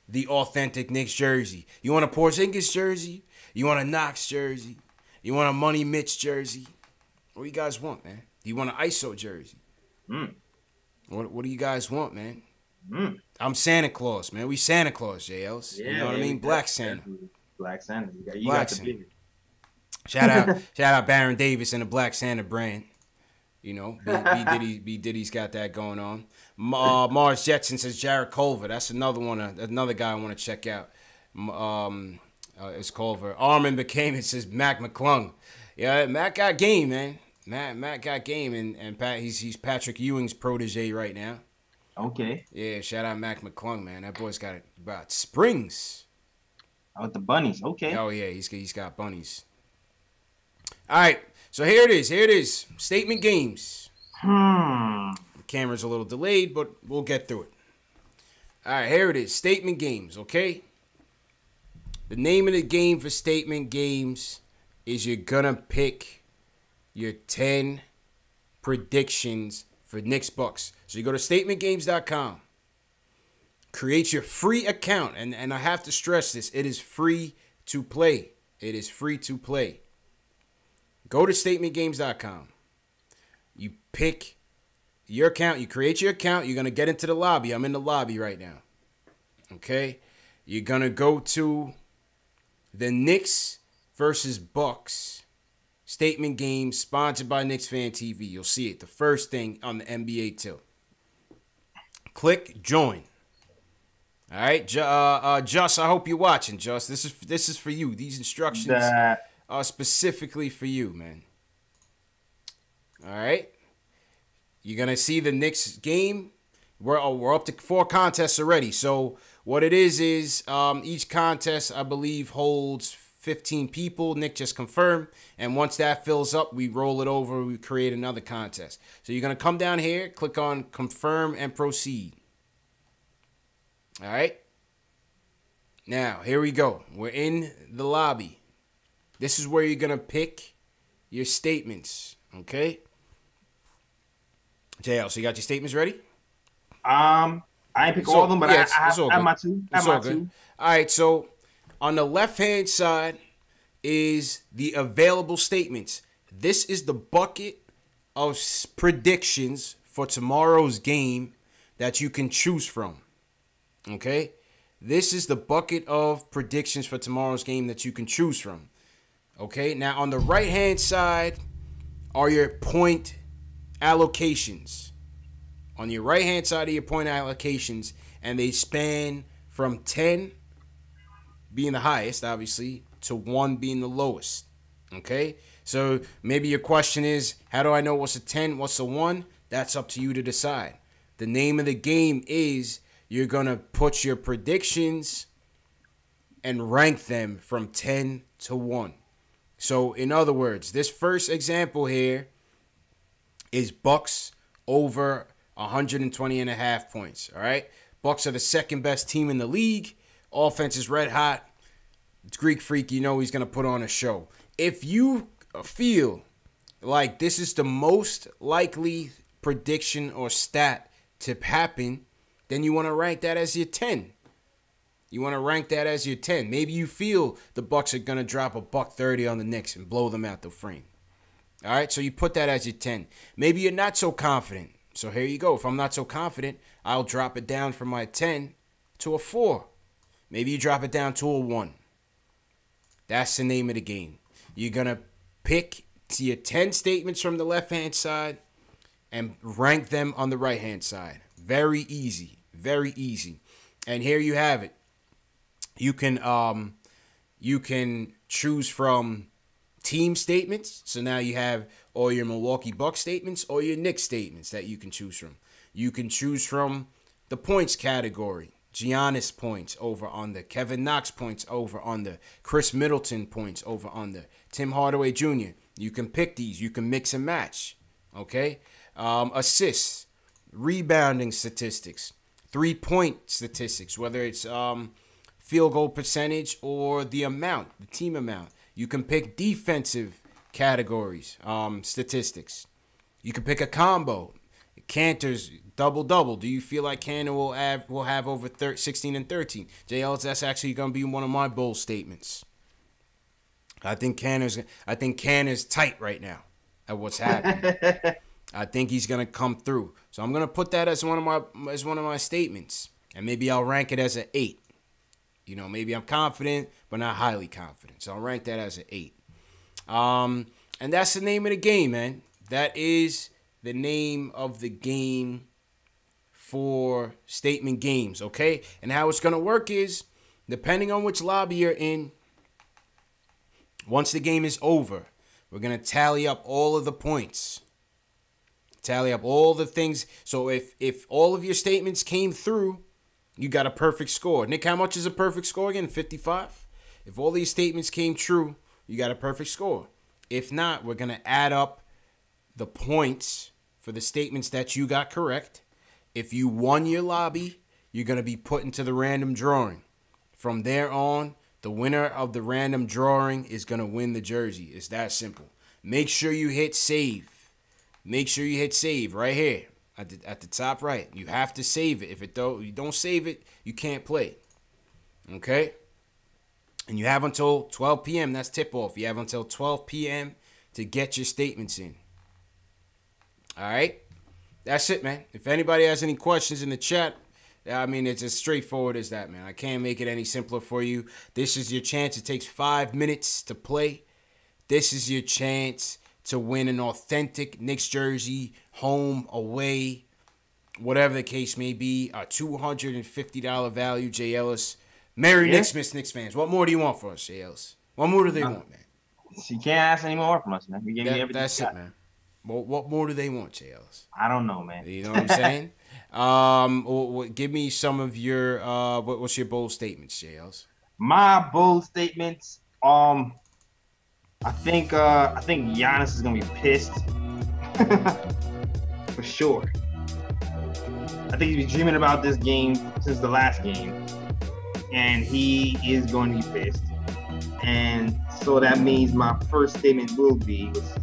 A: the authentic Knicks jersey. You want a Porzingis jersey? You want a Knox jersey? You want a Money Mitch jersey? What do you guys want, man? Do you want an ISO jersey? What do you guys want, man? I'm Santa Claus, man. We Santa Claus, Jay Ellis. You know what I mean? Black Santa.
C: Black Santa. You got the big.
A: Shout out Baron Davis and the Black Santa brand. B Diddy's got that going on. Mars Jetson says Jarrett Culver. That's another guy I want to check out. It's Culver. Armin McCain says Mac McClung. Yeah, Mac got game, man. Mac got game, and he's Patrick Ewing's protege right now.
C: Okay.
A: Yeah, shout out Mac McClung, man. That boy's got about springs.
C: Oh, with the bunnies. Okay.
A: Oh yeah, he's got bunnies. All right, so here it is. Here it is. Statement games. The camera's a little delayed, but we'll get through it. All right, here it is. Statement games. Okay. The name of the game for statement games is you're gonna pick your 10 predictions for Knicks Bucks. So you go to statementgames.com. Create your free account. And I have to stress this. It is free to play. It is free to play. Go to statementgames.com. You pick your account. You create your account. You're going to get into the lobby. I'm in the lobby right now. Okay? You're going to go to the Knicks versus Bucks statement game sponsored by KnicksFanTV. You'll see it. The first thing on the NBA tilt. Click join. All right, Just, I hope you're watching, Just. This is for you. These instructions are specifically for you, man. All right. You're going to see the Knicks game. We're up to 4 contests already. So what it is each contest, I believe, holds 15 people. Nick just confirmed. And once that fills up, we roll it over. We create another contest. So you're going to come down here, click on confirm and proceed. All right. Now, here we go. We're in the lobby. This is where you're going to pick your statements. Okay. JL, so you got your statements ready?
C: I ain't pick all of them, but
A: yeah,
C: I have my two.
A: All right, so on the left-hand side is the available statements. This is the bucket of predictions for tomorrow's game that you can choose from. Okay? This is the bucket of predictions for tomorrow's game that you can choose from. Okay? Now, on the right-hand side are your point allocations. On your right-hand side of your point allocations, and they span from 10 being the highest, obviously, to 1 being the lowest. Okay? So maybe your question is, how do I know what's a 10, what's a 1? That's up to you to decide. The name of the game is you're going to put your predictions and rank them from 10 to 1. So, in other words, this first example here is Bucks over 120.5 points. All right? Bucks are the second best team in the league. Offense is red hot. It's Greek Freak, you know he's going to put on a show. If you feel like this is the most likely prediction or stat to happen, then you want to rank that as your 10. You want to rank that as your 10. Maybe you feel the Bucks are going to drop a $130 on the Knicks and blow them out the frame. All right, so you put that as your 10. Maybe you're not so confident. So here you go. If I'm not so confident, I'll drop it down from my 10 to a 4. Maybe you drop it down to a 1. That's the name of the game. You're going to pick your 10 statements from the left-hand side and rank them on the right-hand side. Very easy. Very easy. And here you have it. You can choose from team statements. So now you have all your Milwaukee Bucks statements or your Knicks statements that you can choose from. You can choose from the points category. Giannis points over under. Kevin Knox points over under. Chris Middleton points over under. Tim Hardaway Jr. You can pick these. You can mix and match. Okay? Assists. Rebounding statistics. 3-point statistics. Whether it's field goal percentage or the amount. The team amount. You can pick defensive categories. Statistics. You can pick a combo. Cantor's double-double. Do you feel like Cantor will have over 16 and 13? JL, that's actually going to be one of my bold statements. I think Cantor's tight right now at what's happening. I think he's going to come through. So I'm going to put that as one of my statements. And maybe I'll rank it as an 8. You know, maybe I'm confident, but not highly confident. So I'll rank that as an 8. And that's the name of the game, man. That is the name of the game for statement games, okay? And how it's going to work is, depending on which lobby you're in, once the game is over, we're going to tally up all of the points. Tally up all the things. So if all of your statements came through, you got a perfect score. Nick, how much is a perfect score again? 55? If all these statements came true, you got a perfect score. If not, we're going to add up the points for the statements that you got correct. If you won your lobby, you're going to be put into the random drawing. From there on, the winner of the random drawing is going to win the jersey. It's that simple. Make sure you hit save. Make sure you hit save right here at the top right. You have to save it. If you don't save it, you can't play. Okay? And you have until 12 p.m. That's tip-off. You have until 12 p.m. to get your statements in. All right? That's it, man. If anybody has any questions in the chat, I mean, it's as straightforward as that, man. I can't make it any simpler for you. This is your chance. It takes 5 minutes to play. This is your chance to win an authentic Knicks jersey, home, away, whatever the case may be. A $250 value, Jay Ellis. Merry Knicksmas, Knicks fans. What more do you want for us, Jay Ellis? What more do they want, man?
C: You can't ask any more from us, man. We gave you everything.
A: That's it, man. What more do they want, Jay Ellis?
C: I don't know, man.
A: You know what I'm saying? Give me some of your what's your bold statements, Jay Ellis?
C: My bold statements. I think Giannis is gonna be pissed for sure. I think he's been dreaming about this game since the last game, and he is going to be pissed. And so that means my first statement will be, let's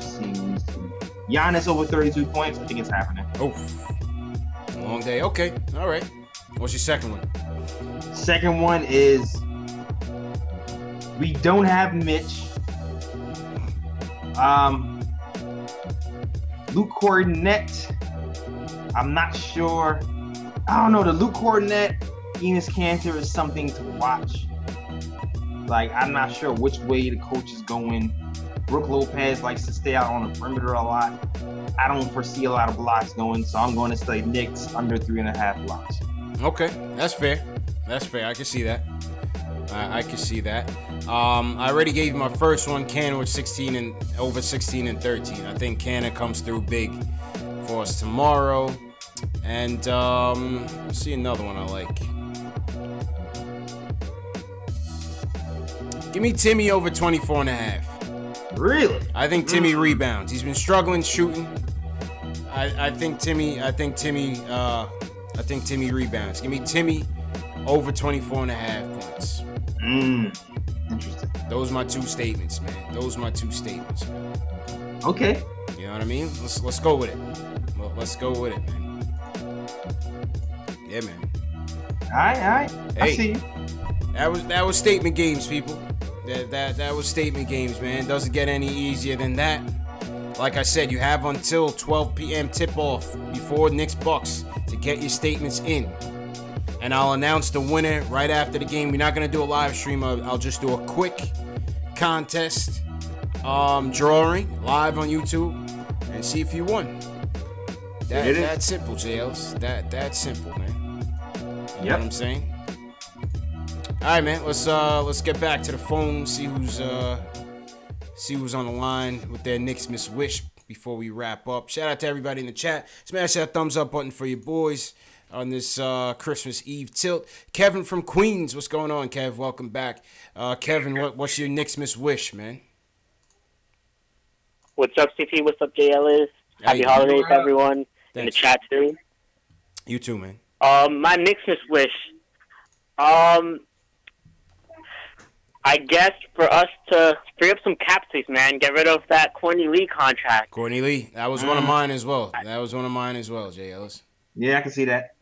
C: see, Giannis over 32 points. I think it's happening.
A: Oh, long day. Okay, all right. What's your second one?
C: Second one is we don't have Mitch. Luke Cornett. I'm not sure. I don't know. The Luke Cornett, Enes Kanter is something to watch. Like, I'm not sure which way the coach is going. Brook Lopez likes to stay out on the perimeter a lot. I don't foresee a lot of blocks going, so I'm going to say Knicks under 3.5 blocks.
A: Okay, that's fair. That's fair. I can see that. I can see that. I already gave you my first one. Cannon with 16 and over 16 and 13. I think Cannon comes through big for us tomorrow. And let's see another one I like. Give me Timmy over 24.5.
C: Really?
A: I think Timmy rebounds. He's been struggling shooting. I think Timmy rebounds. Give me Timmy over 24.5 points.
C: Interesting.
A: Those are my two statements, man.
C: Okay.
A: You know what I mean? Let's go with it. Well, let's go with it, man. Yeah, man.
C: All right.
A: Hey,
C: I see you.
A: That was statement games, people. That was statement games, man. Doesn't get any easier than that. Like I said, you have until 12 p.m. tip-off before Knicks Bucks to get your statements in. And I'll announce the winner right after the game. We're not going to do a live stream. I'll just do a quick contest drawing live on YouTube and see if you won. That's simple, JLs. That's simple, man. You know what I'm saying? All right, man. Let's get back to the phone. See who's on the line with their Knicksmas wish before we wrap up. Shout out to everybody in the chat. Smash that thumbs up button for your boys on this Christmas Eve tilt. Kevin from Queens, what's going on, Kev? Welcome back. Kevin, what's your Knicksmas wish, man?
J: What's up, CT? What's up, Ellis? Happy holidays, everyone. Thanks. In the chat, too.
A: You too, man.
J: My Knicksmas wish. I guess for us to free up some cap space, man. Get rid of that Courtney Lee contract.
A: Courtney Lee. That was one of mine as well. Jay Ellis.
C: Yeah, I can see that.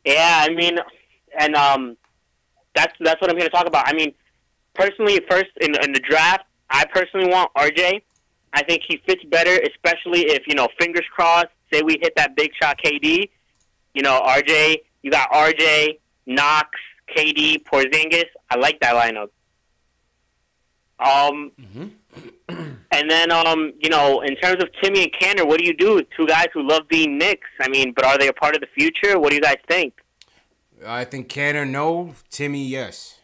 J: Yeah, I mean, and that's what I'm here to talk about. I mean, personally, first in the draft, I personally want RJ. I think he fits better, especially if, fingers crossed, say we hit that big shot KD. RJ, you got RJ, Knox, KD, Porzingis. I like that lineup. And then, in terms of Timmy and Kanter, what do you do with two guys who love being Knicks? I mean, but are they a part of the future? What do you guys think?
A: I think Kanter, no. Timmy, yes.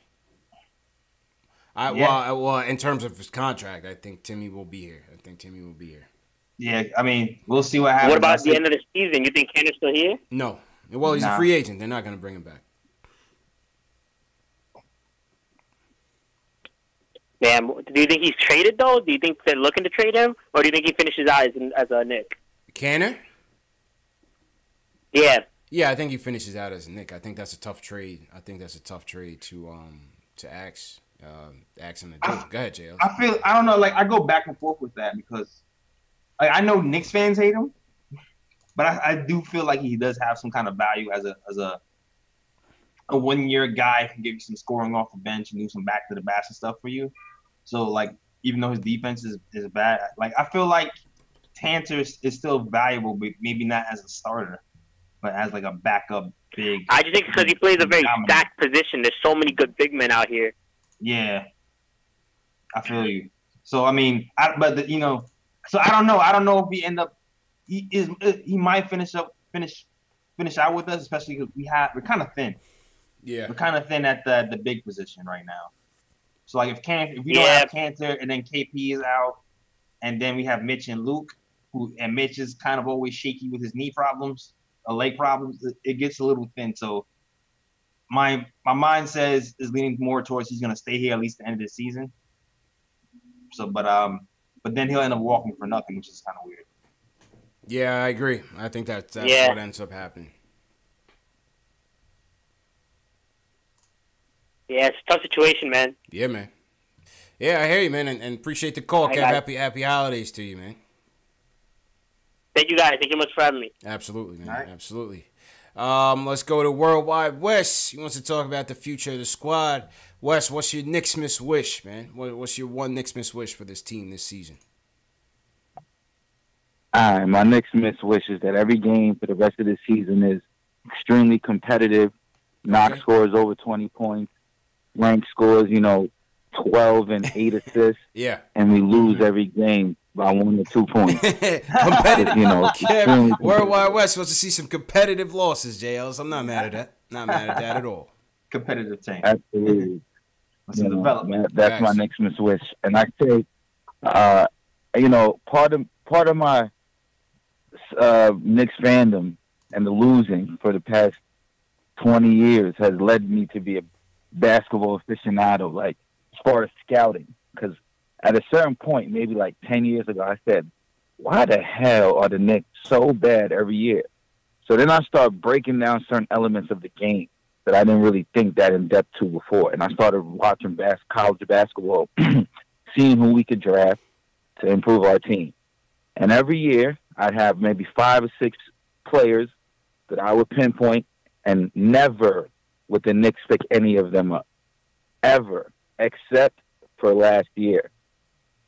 A: Well, in terms of his contract, I think Timmy will be here.
C: Yeah, I mean, we'll see what happens.
J: What about the end of the season? You think Kenner's still here?
A: No. Well, he's a free agent. They're not going to bring him back.
J: Damn. Do you think he's traded, though? Do you think they're looking to trade him? Or do you think he finishes out as a Knick?
A: Canner?
J: Yeah.
A: Yeah, I think he finishes out as a Knick. I think that's a tough trade. To ask him to do. Go ahead, JL.
C: I don't know, like, I go back and forth with that because, like, I know Knicks fans hate him, but I do feel like he does have some kind of value as a 1-year guy who can give you some scoring off the bench and do some back to the basket stuff for you. So, like, even though his defense is bad, like, I feel like Tanter is still valuable, but maybe not as a starter, but as like a backup big.
J: I just think because he plays a very stacked position. There's so many good big men out here.
C: Yeah, I feel you. So I mean, so I don't know. I don't know if we end up. He might finish out with us, especially because we're kind of thin.
A: Yeah,
C: we're kind of thin at the big position right now. So like if we don't have Cantor and then KP is out, and then we have Mitch and Luke, and Mitch is kind of always shaky with his knee problems, leg problems, it gets a little thin. So my mind is leaning more towards he's gonna stay here at least the end of the season. So but then he'll end up walking for nothing, which is kind of weird.
A: Yeah, I agree. I think that's what ends up happening.
J: Yeah, it's a tough situation, man.
A: Yeah, man. Yeah, I hear you, man, and appreciate the call. Kev, happy holidays to you, man.
J: Thank you, guys. Thank you much for having me.
A: Absolutely, man. Right. Absolutely. Let's go to Worldwide Wes. He wants to talk about the future of the squad. Wes, what's your Knicksmas wish, man? What's your one Knicksmas wish for this team this season?
K: All right, my Knicksmas wish is that every game for the rest of the season is extremely competitive. Knox scores over 20 points. Rank scores, 12 and 8 assists.
A: Yeah.
K: And we lose every game by 1 or 2 points.
A: Competitive. Worldwide West wants to see some competitive losses, JLs. I'm not mad at that. Not mad at that at all.
C: Competitive team.
K: Absolutely.
C: Development.
K: That's my Knicksmas wish. And I say, part of my Knicks fandom and the losing for the past 20 years has led me to be a basketball aficionado, like as far as scouting. Because at a certain point, maybe like 10 years ago, I said, why the hell are the Knicks so bad every year? So then I started breaking down certain elements of the game that I didn't really think that in depth to before. And I started watching college basketball, seeing who we could draft to improve our team. And every year, I'd have maybe 5 or 6 players that I would pinpoint, and never would the Knicks pick any of them up, ever, except for last year.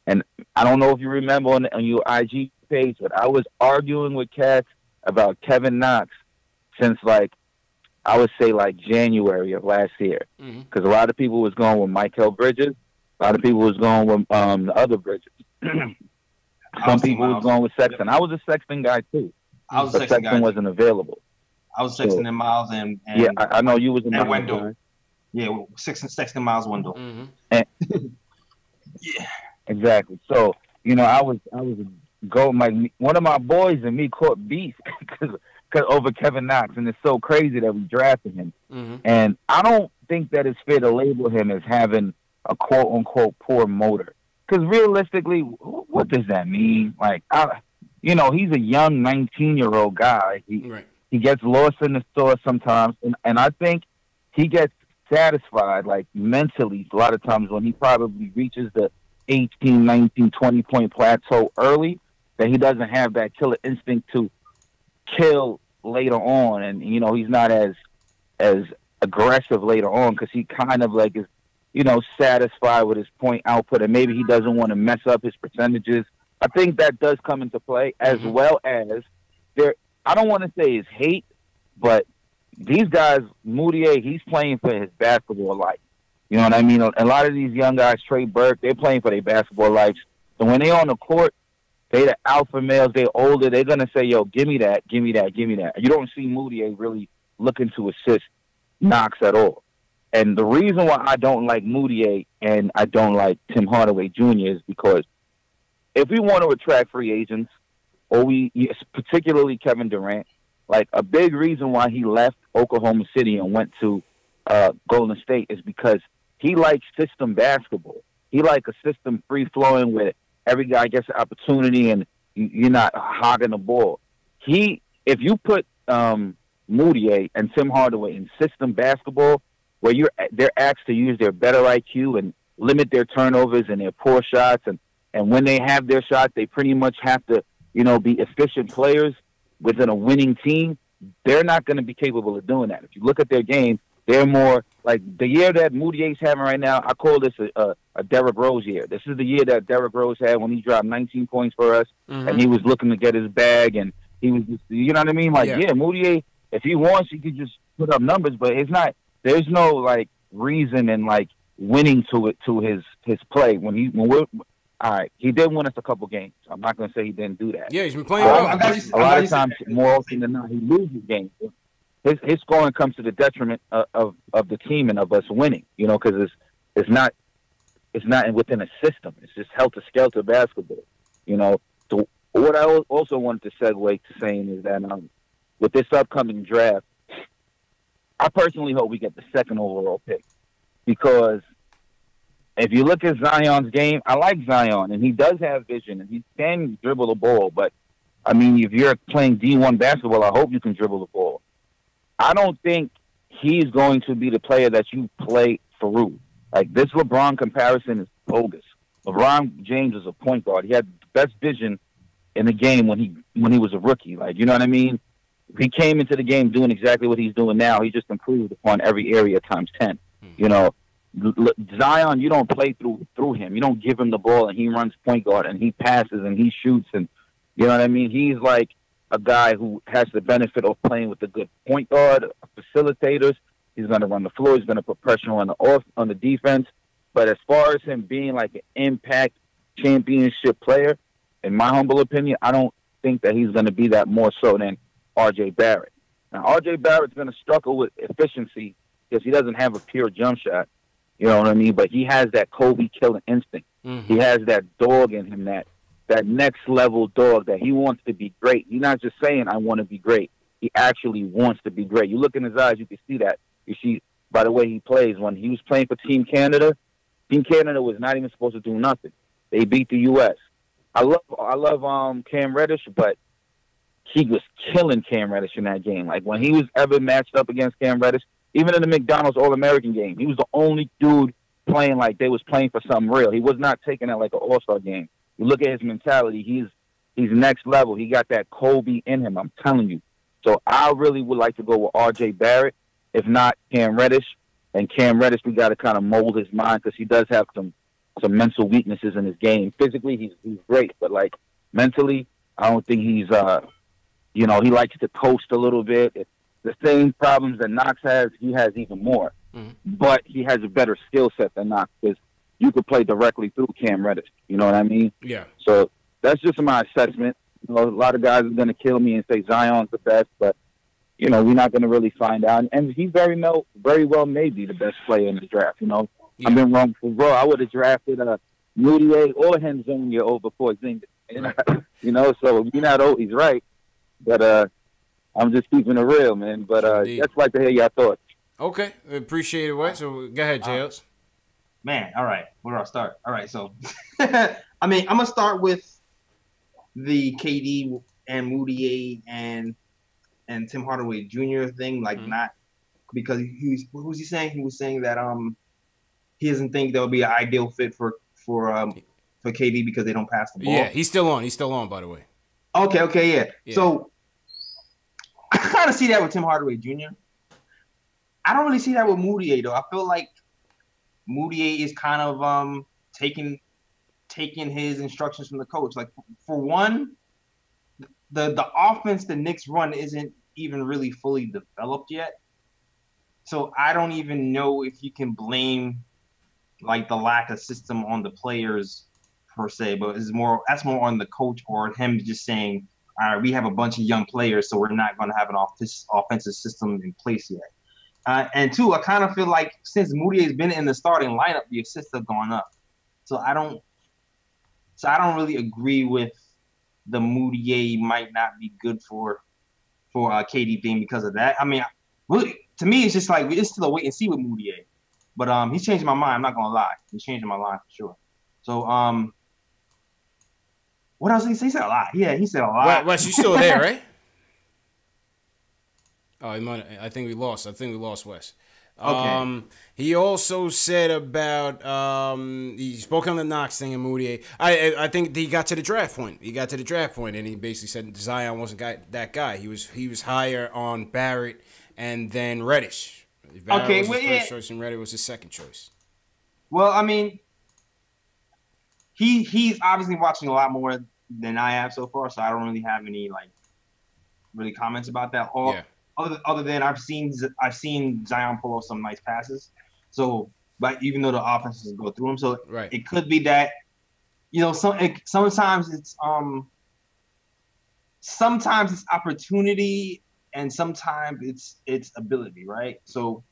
K: And I don't know if you remember on your IG page, but I was arguing with cats about Kevin Knox since, I would say, January of last year. Because a lot of people was going with Mikal Bridges. A lot of people was going with the other Bridges. Some people was going with Sexton. I was a Sexton guy, too.
C: I was a
K: Sexton
C: guy,
K: wasn't available.
C: I was Sexton and Miles and
K: yeah, I know you was
C: and Wendell. Guy. Yeah, Sexton, Miles, Wendell.
K: And,
C: yeah,
K: exactly. So I was one of my boys and me caught beef because over Kevin Knox, and it's so crazy that we drafted him. And I don't think that it's fair to label him as having a quote unquote poor motor, because realistically, what does that mean? He's a young 19-year-old guy. He gets lost in the store sometimes, and I think he gets satisfied, mentally, a lot of times when he probably reaches the 18, 19, 20-point plateau early, that he doesn't have that killer instinct to kill later on, and, he's not as aggressive later on because he kind of, is, satisfied with his point output, and maybe he doesn't want to mess up his percentages. I think that does come into play, as well as I don't want to say his hate, but these guys, Moutier, he's playing for his basketball life. You know what I mean? A lot of these young guys, Trey Burke, they're playing for their basketball lives. So when they're on the court, they the alpha males, they're older, they're going to say, yo, give me that, give me that, give me that. You don't see Moutier really looking to assist Knox at all. And the reason why I don't like Moutier and I don't like Tim Hardaway Jr. is because if we want to attract free agents, or particularly Kevin Durant, like a big reason why he left Oklahoma City and went to Golden State is because he likes system basketball. He likes a system free-flowing where every guy gets an opportunity and you're not hogging the ball. If you put Moutier and Tim Hardaway in system basketball, where they're asked to use their better IQ and limit their turnovers and their poor shots, and when they have their shots, they pretty much have to, be efficient players within a winning team. They're not going to be capable of doing that. If you look at their game, they're more like the year that Moutier's having right now. I call this a Derrick Rose year. This is the year that Derrick Rose had when he dropped 19 points for us, and he was looking to get his bag, and he was just, you know what I mean? Like, yeah, Moutier, if he wants, he could just put up numbers, but it's not. There's no like reason and like winning to his play all right, he did win us a couple games. I'm not going to say he didn't do that.
A: Yeah, he's been playing well.
K: A lot of times, more often than not, he loses games. His scoring comes to the detriment of the team and of us winning. Because it's not within a system. It's just helter-skelter basketball. So what I also wanted to segue to saying is that with this upcoming draft, I personally hope we get the second overall pick, because if you look at Zion's game, I like Zion, and he does have vision, and he can dribble the ball. But, I mean, if you're playing D1 basketball, I hope you can dribble the ball. I don't think he's going to be the player that you play through. Like, this LeBron comparison is bogus. LeBron James is a point guard. He had the best vision in the game when he was a rookie. Like, you know what I mean? He came into the game doing exactly what he's doing now. He just improved upon every area times 10. Zion, you don't play through him. You don't give him the ball and he runs point guard and he passes and he shoots, and you know what I mean? He's like a guy who has the benefit of playing with a good point guard, facilitators. He's going to run the floor. He's going to put pressure on the defense. But as far as him being like an impact championship player, in my humble opinion, I don't think that he's going to be that more so than R.J. Barrett. Now, R.J. Barrett's going to struggle with efficiency because he doesn't have a pure jump shot. You know what I mean? But he has that Kobe killing instinct. He has that dog in him, that next level dog that he wants to be great. He's not just saying, I want to be great. He actually wants to be great. You look in his eyes, you can see that. You see by the way he plays. When he was playing for Team Canada was not even supposed to do nothing. They beat the U.S. I love Cam Reddish, but he was killing Cam Reddish in that game. Like, when he was ever matched up against Cam Reddish, even in the McDonald's All-American game, he was the only dude playing like they was playing for something real. He was not taking that like an All-Star game. You look at his mentality, he's next level. He got that Kobe in him, I'm telling you. So I really would like to go with R.J. Barrett, if not Cam Reddish. And Cam Reddish, we got to kind of mold his mind because he does have some mental weaknesses in his game. Physically, he's great, but like mentally, I don't think he's he likes to coast a little bit. It's the same problems that Knox has, he has even more. But he has a better skill set than Knox because you could play directly through Cam Reddish. You know what I mean? Yeah. So that's just my assessment. A lot of guys are going to kill me and say Zion's the best, but we're not going to really find out. And he very well may be the best player in the draft. I've been wrong for bro. I would have drafted Moutier or Hezonja over Porzingis. So you're not always right, but I'm just keeping it real, man. But just like to hear your thoughts.
A: Okay, appreciate it, Wes. So go ahead, JLs.
C: Man, all right. Where do I start? All right, so I'm gonna start with the KD and Moutier and Tim Hardaway Jr. thing, not because who's he saying? He was saying that he doesn't think that would be an ideal fit for KD because they don't pass the ball.
A: Yeah, he's still on, by the way.
C: Okay, yeah. So I kind of see that with Tim Hardaway Jr. I don't really see that with Moutier though. I feel like Moutier is kind of taking his instructions from the coach. Like, for one, the offense the Knicks run isn't even really fully developed yet. So I don't even know if you can blame like the lack of system on the players per se, but that's more on the coach or him just saying, all right, we have a bunch of young players, so we're not going to have an offensive system in place yet. And two, I kind of feel like since Moutier's been in the starting lineup, the assists have gone up. So I don't really agree with the Moutier might not be good for KD thing because of that. I mean, really, to me, it's just like it's still a wait and see with Moutier. But he's changing my mind. I'm not gonna lie, he's changing my mind for sure. So what else did he say? He said a lot. Yeah, he said a lot.
A: Wes, you still there, right? Oh, I think we lost. Wes.
C: Okay.
A: He also said about he spoke on the Knox thing and Moutier. I think he got to the draft point. And he basically said Zion wasn't that guy. He was higher on Barrett and then Reddish. Barrett was his first choice and Reddish was his second choice.
C: Well, I mean, he's obviously watching a lot more than I have so far, so I don't really have any really comments about that. Other than I've seen Zion pull off some nice passes. So, but even though the offenses go through him, so it could be that sometimes it's opportunity and sometimes it's ability, right? So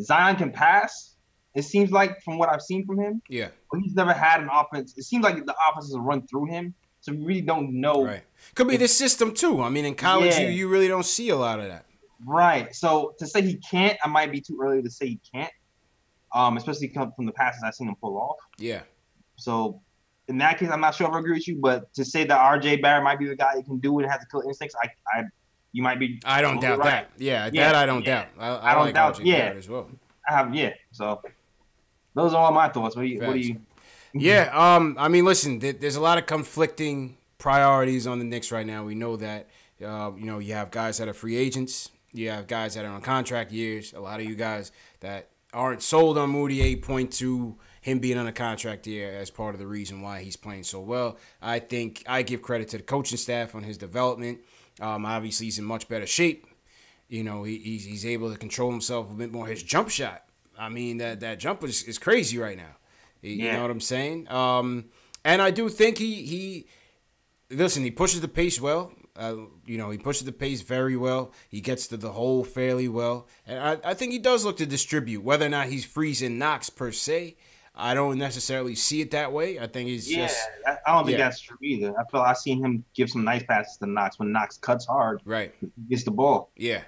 C: Zion can pass. It seems like from what I've seen from him, but he's never had an offense. It seems like the offenses run through him, so we really don't know.
A: Right, could be the system too. I mean, in college, you really don't see a lot of that.
C: Right. So to say he can't, I might be too early to say he can't. Especially from the passes I've seen him pull off. Yeah. So in that case, I'm not sure if I agree with you, but to say that RJ Barrett might be the guy who can do it and has the killer instincts, you might be.
A: I don't doubt that. That I don't doubt. I don't like doubt. RJ Barrett as well.
C: So those are all my thoughts. What do you?
A: Yeah. I mean, listen. There's a lot of conflicting priorities on the Knicks right now. We know that. You have guys that are free agents. You have guys that are on contract years. A lot of you guys that aren't sold on Moutier point to him being on a contract year as part of the reason why he's playing so well. I think I give credit to the coaching staff on his development. Obviously, he's in much better shape. He's able to control himself a bit more. His jump shot, I mean, that jump is crazy right now. You know what I'm saying? And I do think he pushes the pace well. He pushes the pace very well. He gets to the hole fairly well. And I think he does look to distribute. Whether or not he's freezing Knox per se, I don't necessarily see it that way. I think he's just...
C: I don't think that's true either. I've seen him give some nice passes to Knox when Knox cuts hard.
A: Right.
C: He gets the ball.
A: Yeah.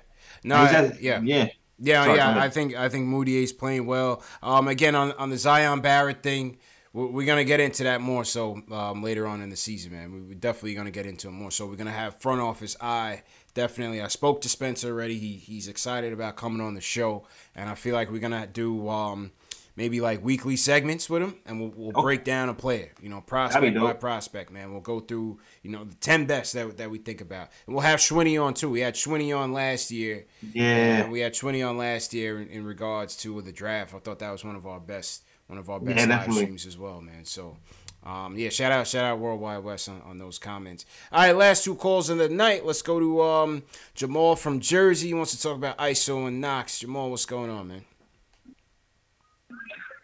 A: No, I think Moutier's playing well. Again, on the Zion Barrett thing, we're going to get into that more so later on in the season, man. We're definitely going to get into it more. So we're going to have front office eye, definitely. I spoke to Spencer already. He's excited about coming on the show. And I feel like we're going to do maybe like weekly segments with him. And we'll break down a player, prospect by prospect, man. We'll go through, the 10 best that we think about. And we'll have Schwinny on, too. We had Schwinny on last year.
C: Yeah.
A: We had Schwinny on last year in regards to the draft. I thought that was one of our best live streams as well, man. So, shout out Worldwide West on those comments. All right, last two calls of the night. Let's go to Jamal from Jersey. He wants to talk about ISO and Knox. Jamal, what's going on, man?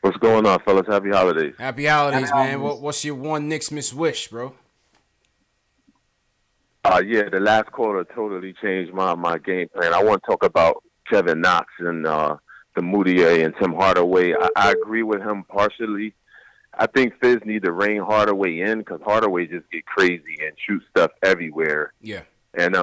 G: What's going on, fellas? Happy holidays.
A: Happy holidays, man. What's your one Knicks miss wish, bro?
G: The last quarter totally changed my game plan. I want to talk about Kevin Knox and the Moutier and Tim Hardaway. I agree with him partially. I think Fizz need to rein Hardaway in because Hardaway just get crazy and shoot stuff everywhere.
A: Yeah.
G: And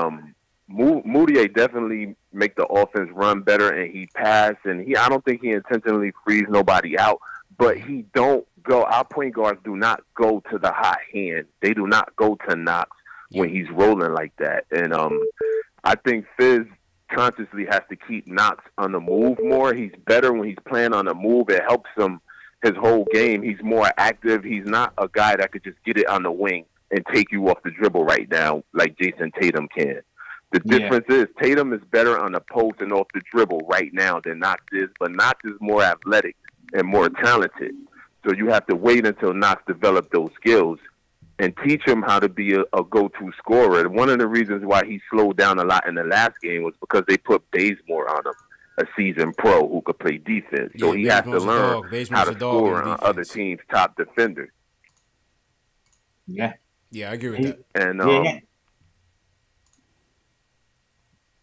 G: Moutier definitely make the offense run better, and he pass, and I don't think he intentionally frees nobody out, but he don't go. Our point guards do not go to the hot hand. They do not go to Knox when he's rolling like that. And I think Fizz consciously has to keep Knox on the move more. He's better when he's playing on the move. It helps him his whole game. He's more active. He's not a guy that could just get it on the wing and take you off the dribble right now like Jason Tatum can. The difference is Tatum is better on the post and off the dribble right now than Knox is, but Knox is more athletic and more talented. So you have to wait until Knox develops those skills and teach him how to be a go-to scorer. One of the reasons why he slowed down a lot in the last game was because they put Bazemore on him, a seasoned pro who could play defense. So he has to learn how to score on other teams' top defenders.
C: Yeah.
A: Yeah, I agree with that.
G: And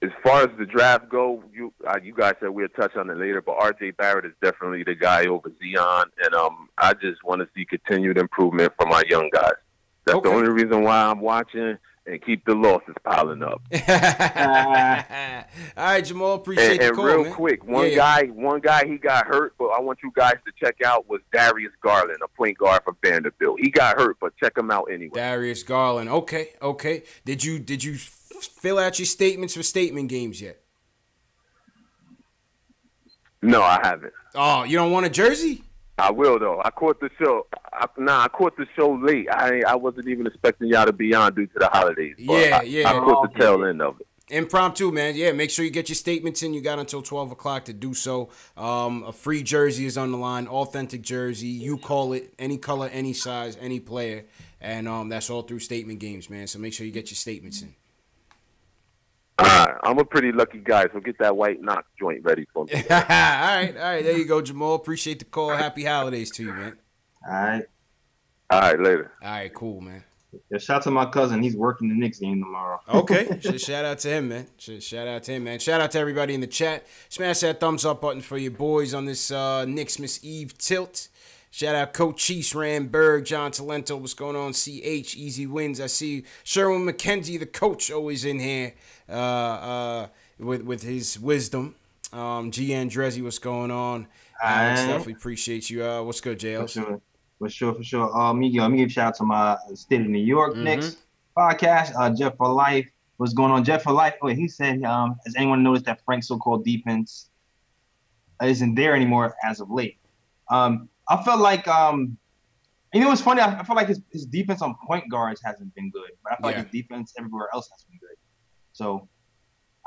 G: as far as the draft go, you guys said we'll touch on it later, but R.J. Barrett is definitely the guy over Zion, and I just want to see continued improvement from our young guys. That's the only reason why I'm watching, and keep the losses piling up.
A: All right, Jamal, appreciate the call,
G: real
A: man.
G: quick, one guy he got hurt, but I want you guys to check out was Darius Garland, a point guard for Vanderbilt. He got hurt, but check him out anyway.
A: Darius Garland. Okay. Did you fill out your statements for statement games yet?
G: No, I haven't.
A: Oh, you don't want a jersey?
G: I will though. I caught the show. I caught the show late. I wasn't even expecting y'all to be on due to the holidays. But I caught the tail end of it.
A: Impromptu, man. Yeah, make sure you get your statements in. You got until 12 o'clock to do so. A free jersey is on the line, authentic jersey. You call it, any color, any size, any player. And that's all through statement games, man. So make sure you get your statements in.
G: All right. I'm a pretty lucky guy, so get that White Knox joint ready for me.
A: All right. There you go, Jamal. Appreciate the call. Happy holidays to you, man.
C: All right.
G: All right, later.
A: All right, cool, man.
C: Yeah, shout out to my cousin. He's working the Knicks game tomorrow.
A: Okay. Shout out to him, man. Shout out to everybody in the chat. Smash that thumbs up button for your boys on this Knicksmas Eve tilt. Shout out Coach Cheese, Ramberg, John Talento. What's going on? CH, Easy Wins. I see Sherwin McKenzie, the coach, always in here with his wisdom. G. Andrezzi, what's going on? Alex, definitely appreciate you. What's good, JLs?
C: For sure. Me give a shout out to my State of New York Knicks podcast. Jeff for Life. What's going on? Jeff for Life. Oh, he said, has anyone noticed that Frank's so-called defense isn't there anymore as of late? I felt like, you know what's funny? I feel like his defense on point guards hasn't been good. But I feel like his defense everywhere else has been good. So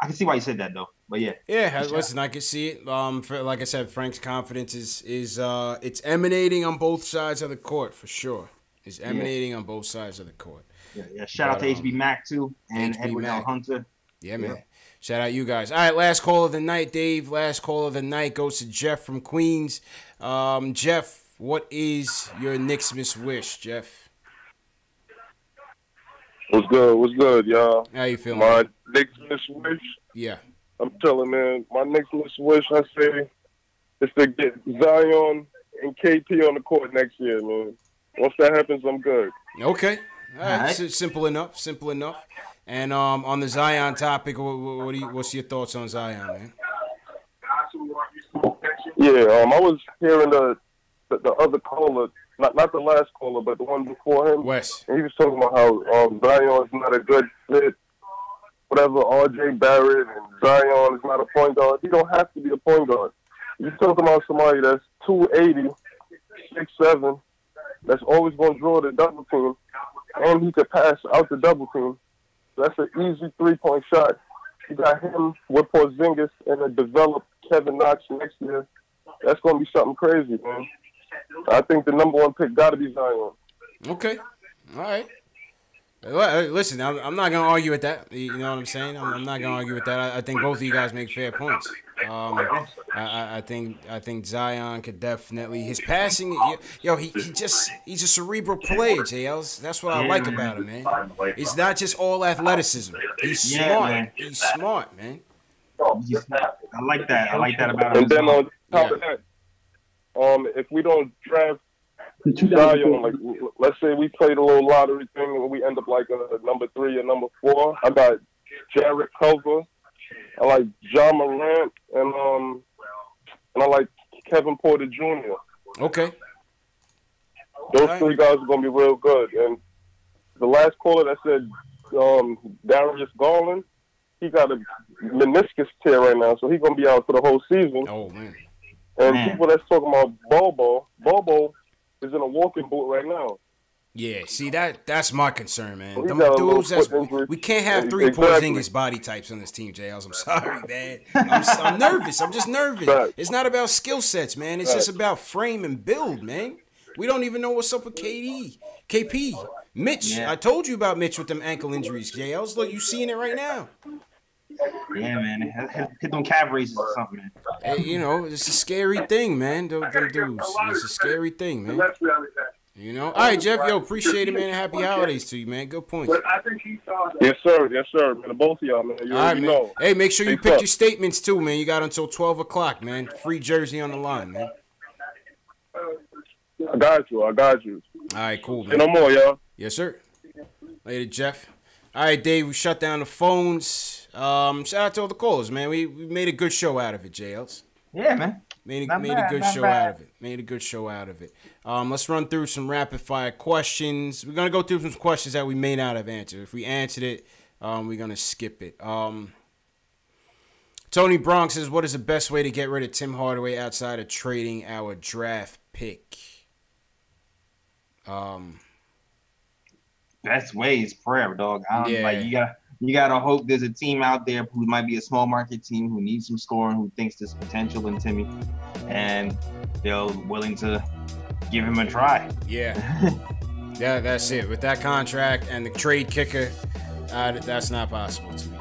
C: I can see why you said that, though. But yeah.
A: Yeah, listen, I can see it. Like I said, Frank's confidence is it's emanating on both sides of the court, for sure. It's emanating on both sides of the court.
C: Yeah. Shout out to HB Mack, too, and Edward L. Hunter.
A: Yeah, man. Shout out you guys. All right, last call of the night, Dave. Last call of the night goes to Jeff from Queens. Jeff, what is your Knicksmas wish, Jeff?
L: What's good, y'all?
A: How you feeling?
L: My Knicksmas wish?
A: Yeah.
L: I'm telling, man, my Knicksmas wish, I say, is to get Zion and KP on the court next year, man. Once that happens, I'm good.
A: Okay. All right. Simple enough. And on the Zion topic, what's your thoughts on Zion, man?
L: Yeah, I was hearing the other caller, not the last caller, but the one before him.
A: Wes.
L: And he was talking about how Zion is not a good fit. Whatever, R.J. Barrett and Zion is not a point guard. He don't have to be a point guard. You're talking about somebody that's 280, 6'7", that's always going to draw the double team, and he could pass out the double team. That's an easy three-point shot. You got him with Porzingis and a developed Kevin Knox next year. That's going to be something crazy, man. I think the number one pick got to be Zion.
A: Okay. All right. Well, listen, I'm not going to argue with that. You know what I'm saying? I'm not going to argue with that. I think both of you guys make fair points. I think Zion could definitely, his passing, he's a cerebral player, JLs. That's what I like about him, man. It's not just all athleticism. He's smart. Man. He's smart, man.
C: I like that. I like that about him.
L: And then on top of that, if we don't draft Zion, like let's say we played a little lottery thing and we end up like a number 3 or number 4, I got Jarrett Culver, I like John Morant, and I like Kevin Porter Jr.
A: Okay.
L: Those 3 guys are gonna be real good. And the last caller that said Darius Garland, he got a meniscus tear right now, so he's gonna be out for the whole season.
A: Oh man.
L: And people that's talking about Bobo is in a walking boot right now.
A: Yeah, see that's my concern, man. Them dudes, we can't have 3 Porzingis body types on this team, JLs. I'm sorry, man. I'm nervous. I'm just nervous. It's not about skill sets, man. It's just about frame and build, man. We don't even know what's up with KP, Mitch. I told you about Mitch with them ankle injuries, JLs. Look, you seeing it right now.
C: Yeah, man. Hit them calf races or something, man.
A: Hey, you know, it's a scary thing, man. Them dudes. It's a scary thing, man. You know? All right, Jeff. Yo, appreciate it, man. Happy holidays to you, man. Good points.
L: Yes, sir. Yes, sir. Man, both of y'all, man. You
A: All right, man.
L: know.
A: Hey, make sure you
L: Thanks
A: pick
L: up.
A: your statements, too, man. You got until 12 o'clock, man. Free jersey on the line, man.
L: I got you. I got you.
A: All right, cool,
L: Say
A: man.
L: no more, y'all.
A: Yes, sir. Later, Jeff. All right, Dave, we shut down the phones. Shout out to all the callers, man. We made a good show out of it, JLs.
C: Yeah, man.
A: Made
C: Not
A: a
C: bad,
A: good
C: not
A: show
C: bad.
A: out of it. Made a good show out of it. Let's run through some rapid fire questions. We're gonna go through some questions that we may not have answered. If we answered it, we're gonna skip it. Tony Bronx says, "What is the best way to get rid of Tim Hardaway outside of trading our draft pick?"
C: Best way is prayer, dog.
A: Yeah.
C: Like you gotta hope there's a team out there who might be a small market team who needs some scoring, who thinks there's potential in Timmy, and they're willing to give him a try.
A: Yeah. Yeah, that's it. With that contract and the trade kicker, that's not possible to me.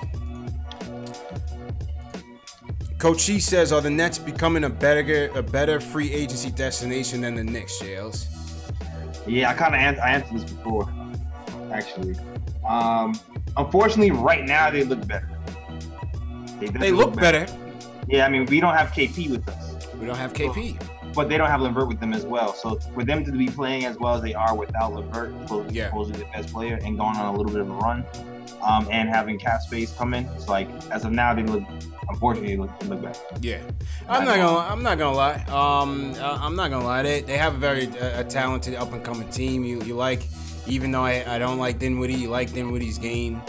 A: Coach E says, "Are the Nets becoming a better free agency destination than the Knicks, Jails?"
C: Yeah, I answered this before, actually. Unfortunately, right now they look better.
A: They look better.
C: Yeah, I mean, we don't have KP with us.
A: We don't have KP.
C: But they don't have LeVert with them as well. So for them to be playing as well as they are without LeVert, supposedly the best player, and going on a little bit of a run, and having cap space come in, it's like, as of now, they look, unfortunately, they look better.
A: Yeah. I'm not gonna lie. I'm not gonna lie. They have a very talented up and coming team. You like, even though I don't like Dinwiddie, you like Dinwiddie's game.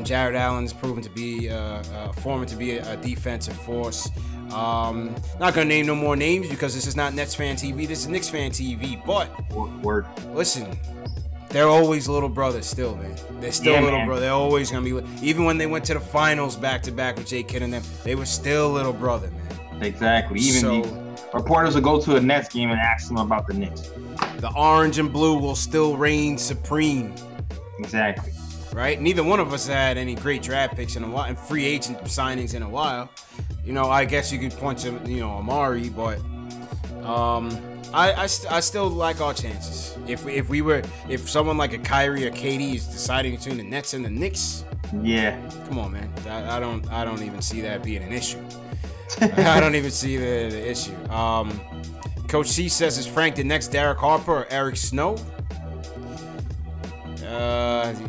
A: Jared Allen's proven to be a defensive force. Not gonna name no more names because this is not Nets Fan TV. This is Knicks Fan TV. But listen, they're always little brothers still, man. They're still little brother. They're always gonna be. Even when they went to the finals back to back with Jay Kidd and them, they were still little brother, man.
C: Exactly. Even the reporters will go to a Nets game and ask them about the Knicks.
A: The orange and blue will still reign supreme.
C: Exactly.
A: Right? Neither one of us had any great draft picks in a while and free agent signings in a while. You know, I guess you could point to, Amari, but I still like our chances. If someone like a Kyrie or KD is deciding between the Nets and the Knicks,
C: yeah,
A: come on, man. I don't even see that being an issue. I don't even see the issue. Coach C says, "Is Frank the next Derek Harper or Eric Snow?"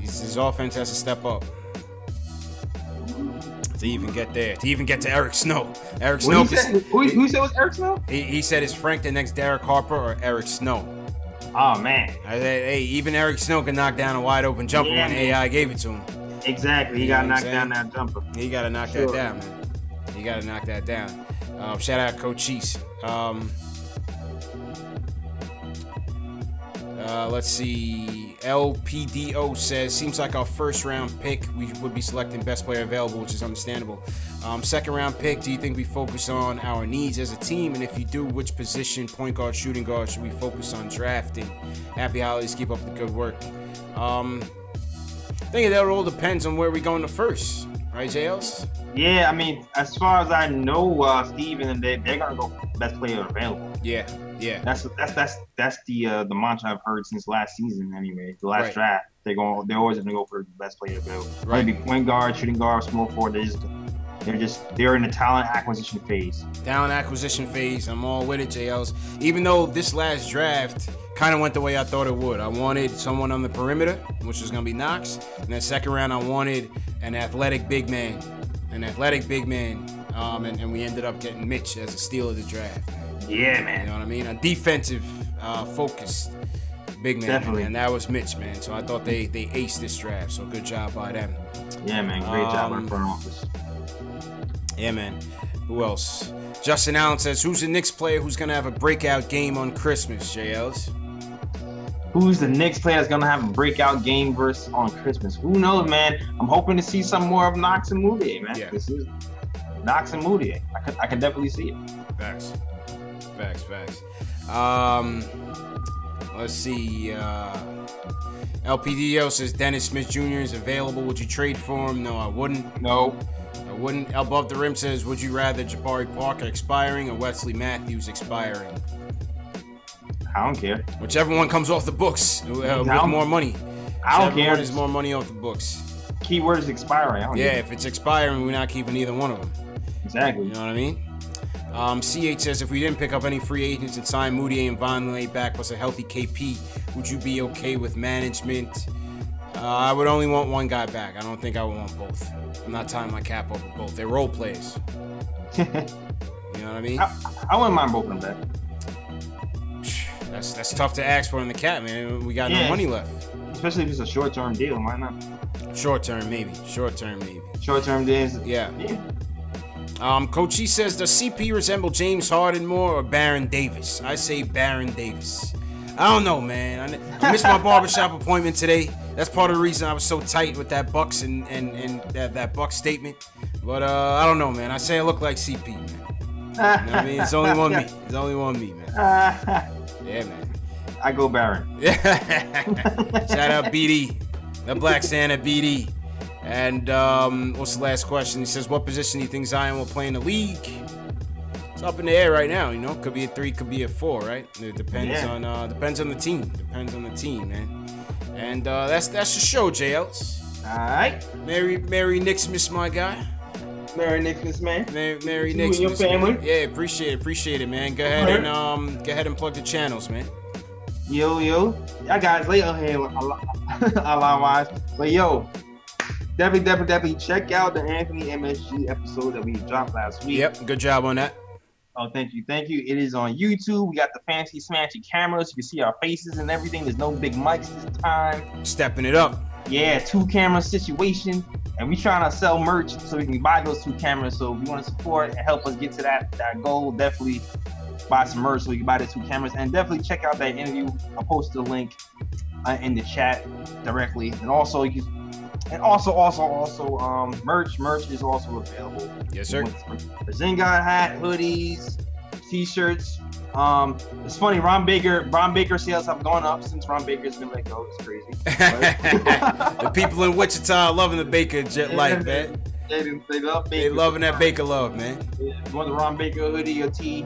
A: His offense has to step up to even get there. To even get to Eric Snow. Eric Snow.
C: Who said it was Eric Snow?
A: He said, "Is Frank the next Derek Harper or Eric Snow?"
C: Oh man.
A: Hey, even Eric Snow can knock down a wide open jumper when AI gave it to him.
C: Exactly. He got to knock down that jumper.
A: He got to knock that down, man. He got to knock that down. Shout out Coach Cheese. Let's see. LPDO says, "Seems like our first round pick, we would be selecting best player available, which is understandable. Second round pick, do you think we focus on our needs as a team? And if you do, which position, point guard, shooting guard, should we focus on drafting? Happy holidays, keep up the good work." I think that all depends on where we go in the first, right, JLs?
C: Yeah, I mean, as far as I know, Steven and they're gonna go best player available.
A: Yeah.
C: That's the mantra I've heard since last season. Anyway, the last draft, they're always gonna go for the best player available.
A: Right.
C: Maybe point guard, shooting guard, small forward. They're in the talent acquisition phase.
A: I'm all with it, JLs. Even though this last draft kind of went the way I thought it would. I wanted someone on the perimeter, which was gonna be Knox. And then second round, I wanted an athletic big man. And we ended up getting Mitch as a steal of the draft.
C: Yeah, man.
A: You know what I mean? A defensive focused big man.
C: Definitely.
A: And that was Mitch, man. So I thought they aced this draft. So good job by them.
C: Yeah, man. Great job on the front office.
A: Yeah, man. Who else? Justin Allen says, "Who's the Knicks player who's going to have a breakout game on Christmas, JLs?"
C: Who's the Knicks player that's going to have a breakout game on Christmas? Who knows, man? I'm hoping to see some more of Knox and Moutier, man.
A: Yeah.
C: This is Knox and Moutier. I could definitely see it.
A: Facts. Let's see. LPDO says, "Dennis Smith Jr. is available. Would you trade for him?" No, I wouldn't.
C: No.
A: I wouldn't. Above the Rim says, "Would you rather Jabari Parker expiring or Wesley Matthews expiring?"
C: I don't care.
A: Whichever one comes off the books with more money.
C: I don't care.
A: There's more money off the books.
C: Keyword is expiring.
A: If it's expiring, we're not keeping either one of them.
C: Exactly.
A: You know what I mean? CH says, if we didn't pick up any free agents and sign Moutier and Vonleh back plus a healthy KP, would you be okay with management? I would only want one guy back. I don't think I would want both. I'm not tying my cap over both. They're role players. You know what I mean?
C: I wouldn't mind both of them back.
A: That's tough to ask for in the cap, man. We got no money left.
C: Especially if it's a short-term deal. Why not?
A: Short-term, maybe. Short-term
C: deals.
A: Yeah. Coach E says, does CP resemble James Harden more or Baron Davis? I say Baron Davis. I don't know, man. I missed my barbershop appointment today. That's part of the reason I was so tight with that Bucks and that Bucks statement. But I don't know, man. I say I look like CP, man. You know what I mean? It's only one me. It's only one me, man. Yeah, man.
C: I go Baron.
A: Shout out BD. The Black Santa BD. And what's the last question? He says, what position do you think Zion will play in the league? It's up in the air right now, you know. Could be a 3, could be a 4, right? It depends on the team. Depends on the team, man. And that's the show, J. Ellis.
C: All right.
A: Merry Knicksmas, my guy.
C: Merry Knicksmas, man.
A: Merry Knicksmas.
C: You and your family.
A: Man. Yeah, appreciate it, man. Go ahead and plug the channels, man.
C: Yo, y'all guys later here a lot wise, but yo. Definitely check out the Anthony MSG episode that we dropped last week.
A: Yep, good job on that.
C: Oh, thank you. It is on YouTube. We got the fancy smashy cameras. You can see our faces and everything. There's no big mics this time.
A: Stepping it up.
C: Yeah, 2-camera situation. And we trying to sell merch so we can buy those 2 cameras. So if you want to support and help us get to that goal, definitely buy some merch so we can buy the 2 cameras. And definitely check out that interview. I'll post the link in the chat directly. And also you can merch is also available.
A: Yes, sir.
C: The Zingon hat, hoodies, t-shirts. It's funny, Ron Baker sales have gone up since Ron Baker's been let go. It's crazy.
A: The people in Wichita are loving the Baker life, man.
C: They love Baker.
A: They loving that Baker love, man.
C: Yeah, if you want the Ron Baker hoodie or tee,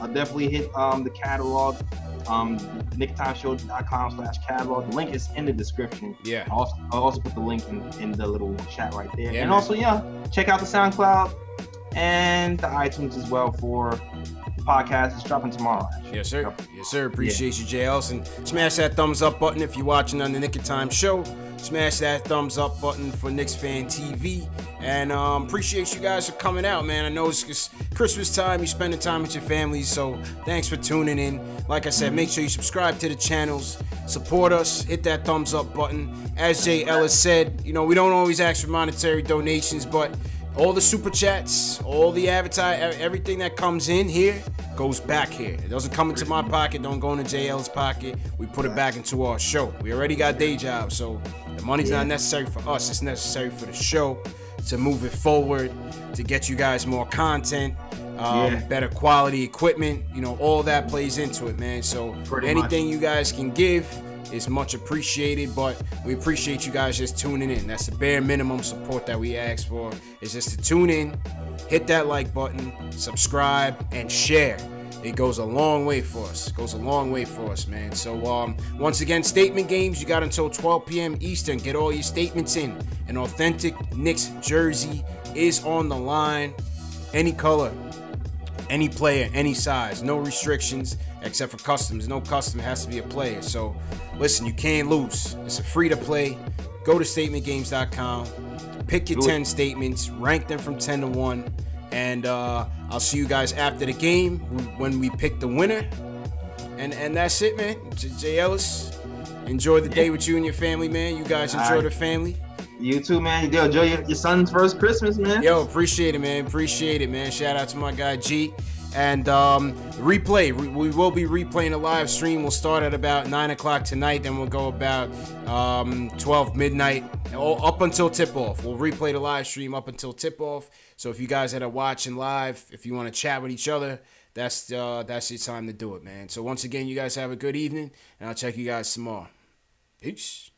C: I'll definitely hit the catalog. NickTimeShow.com/catalog. The link is in the description.
A: Yeah.
C: I'll also put the link in the little chat right there. Yeah, and also, check out the SoundCloud and the iTunes as well for the podcast. It's dropping tomorrow, actually.
A: Yes, sir. Yes, sir. Appreciate you, JLs. And smash that thumbs up button if you're watching on the Nick of Time show. Smash that thumbs up button for KnicksFanTV. And appreciate you guys for coming out, man. I know it's Christmas time. You're spending time with your families. So thanks for tuning in. Like I said, make sure you subscribe to the channels. Support us. Hit that thumbs up button. As Jay Ellis said, we don't always ask for monetary donations, but all the super chats, all the everything that comes in here goes back here. It doesn't come into my pocket, don't go into JL's pocket. We put it back into our show. We already got day jobs, so the money's not necessary for us. It's necessary for the show to move it forward, to get you guys more content, better quality equipment. All that plays into it, man. So anything you guys can give is much appreciated, but we appreciate you guys just tuning in. That's the bare minimum support that we ask for, is just to tune in, hit that like button, subscribe, and share. It goes a long way for us. It goes a long way for us, man. So once again, statement games, you got until 12 p.m. Eastern. Get all your statements in. An authentic Knicks jersey is on the line. Any color, any player, any size, no restrictions except for customs. No custom, it has to be a player. So listen, you can't lose. It's a free to play. Go to statementgames.com, pick your 10 statements, rank them from 10 to 1, and I'll see you guys after the game when we pick the winner. And that's it, man. Jay Ellis, enjoy the day with you and your family, man. You guys enjoy the family.
C: You too, man. Yo, enjoy your son's first Christmas, man.
A: Yo, appreciate it, man. Appreciate it, man. Shout out to my guy G. And replay. We will be replaying the live stream. We'll start at about 9 o'clock tonight. Then we'll go about 12 midnight up until tip-off. We'll replay the live stream up until tip-off. So if you guys that are watching live, if you want to chat with each other, that's your time to do it, man. So once again, you guys have a good evening, and I'll check you guys tomorrow. Peace.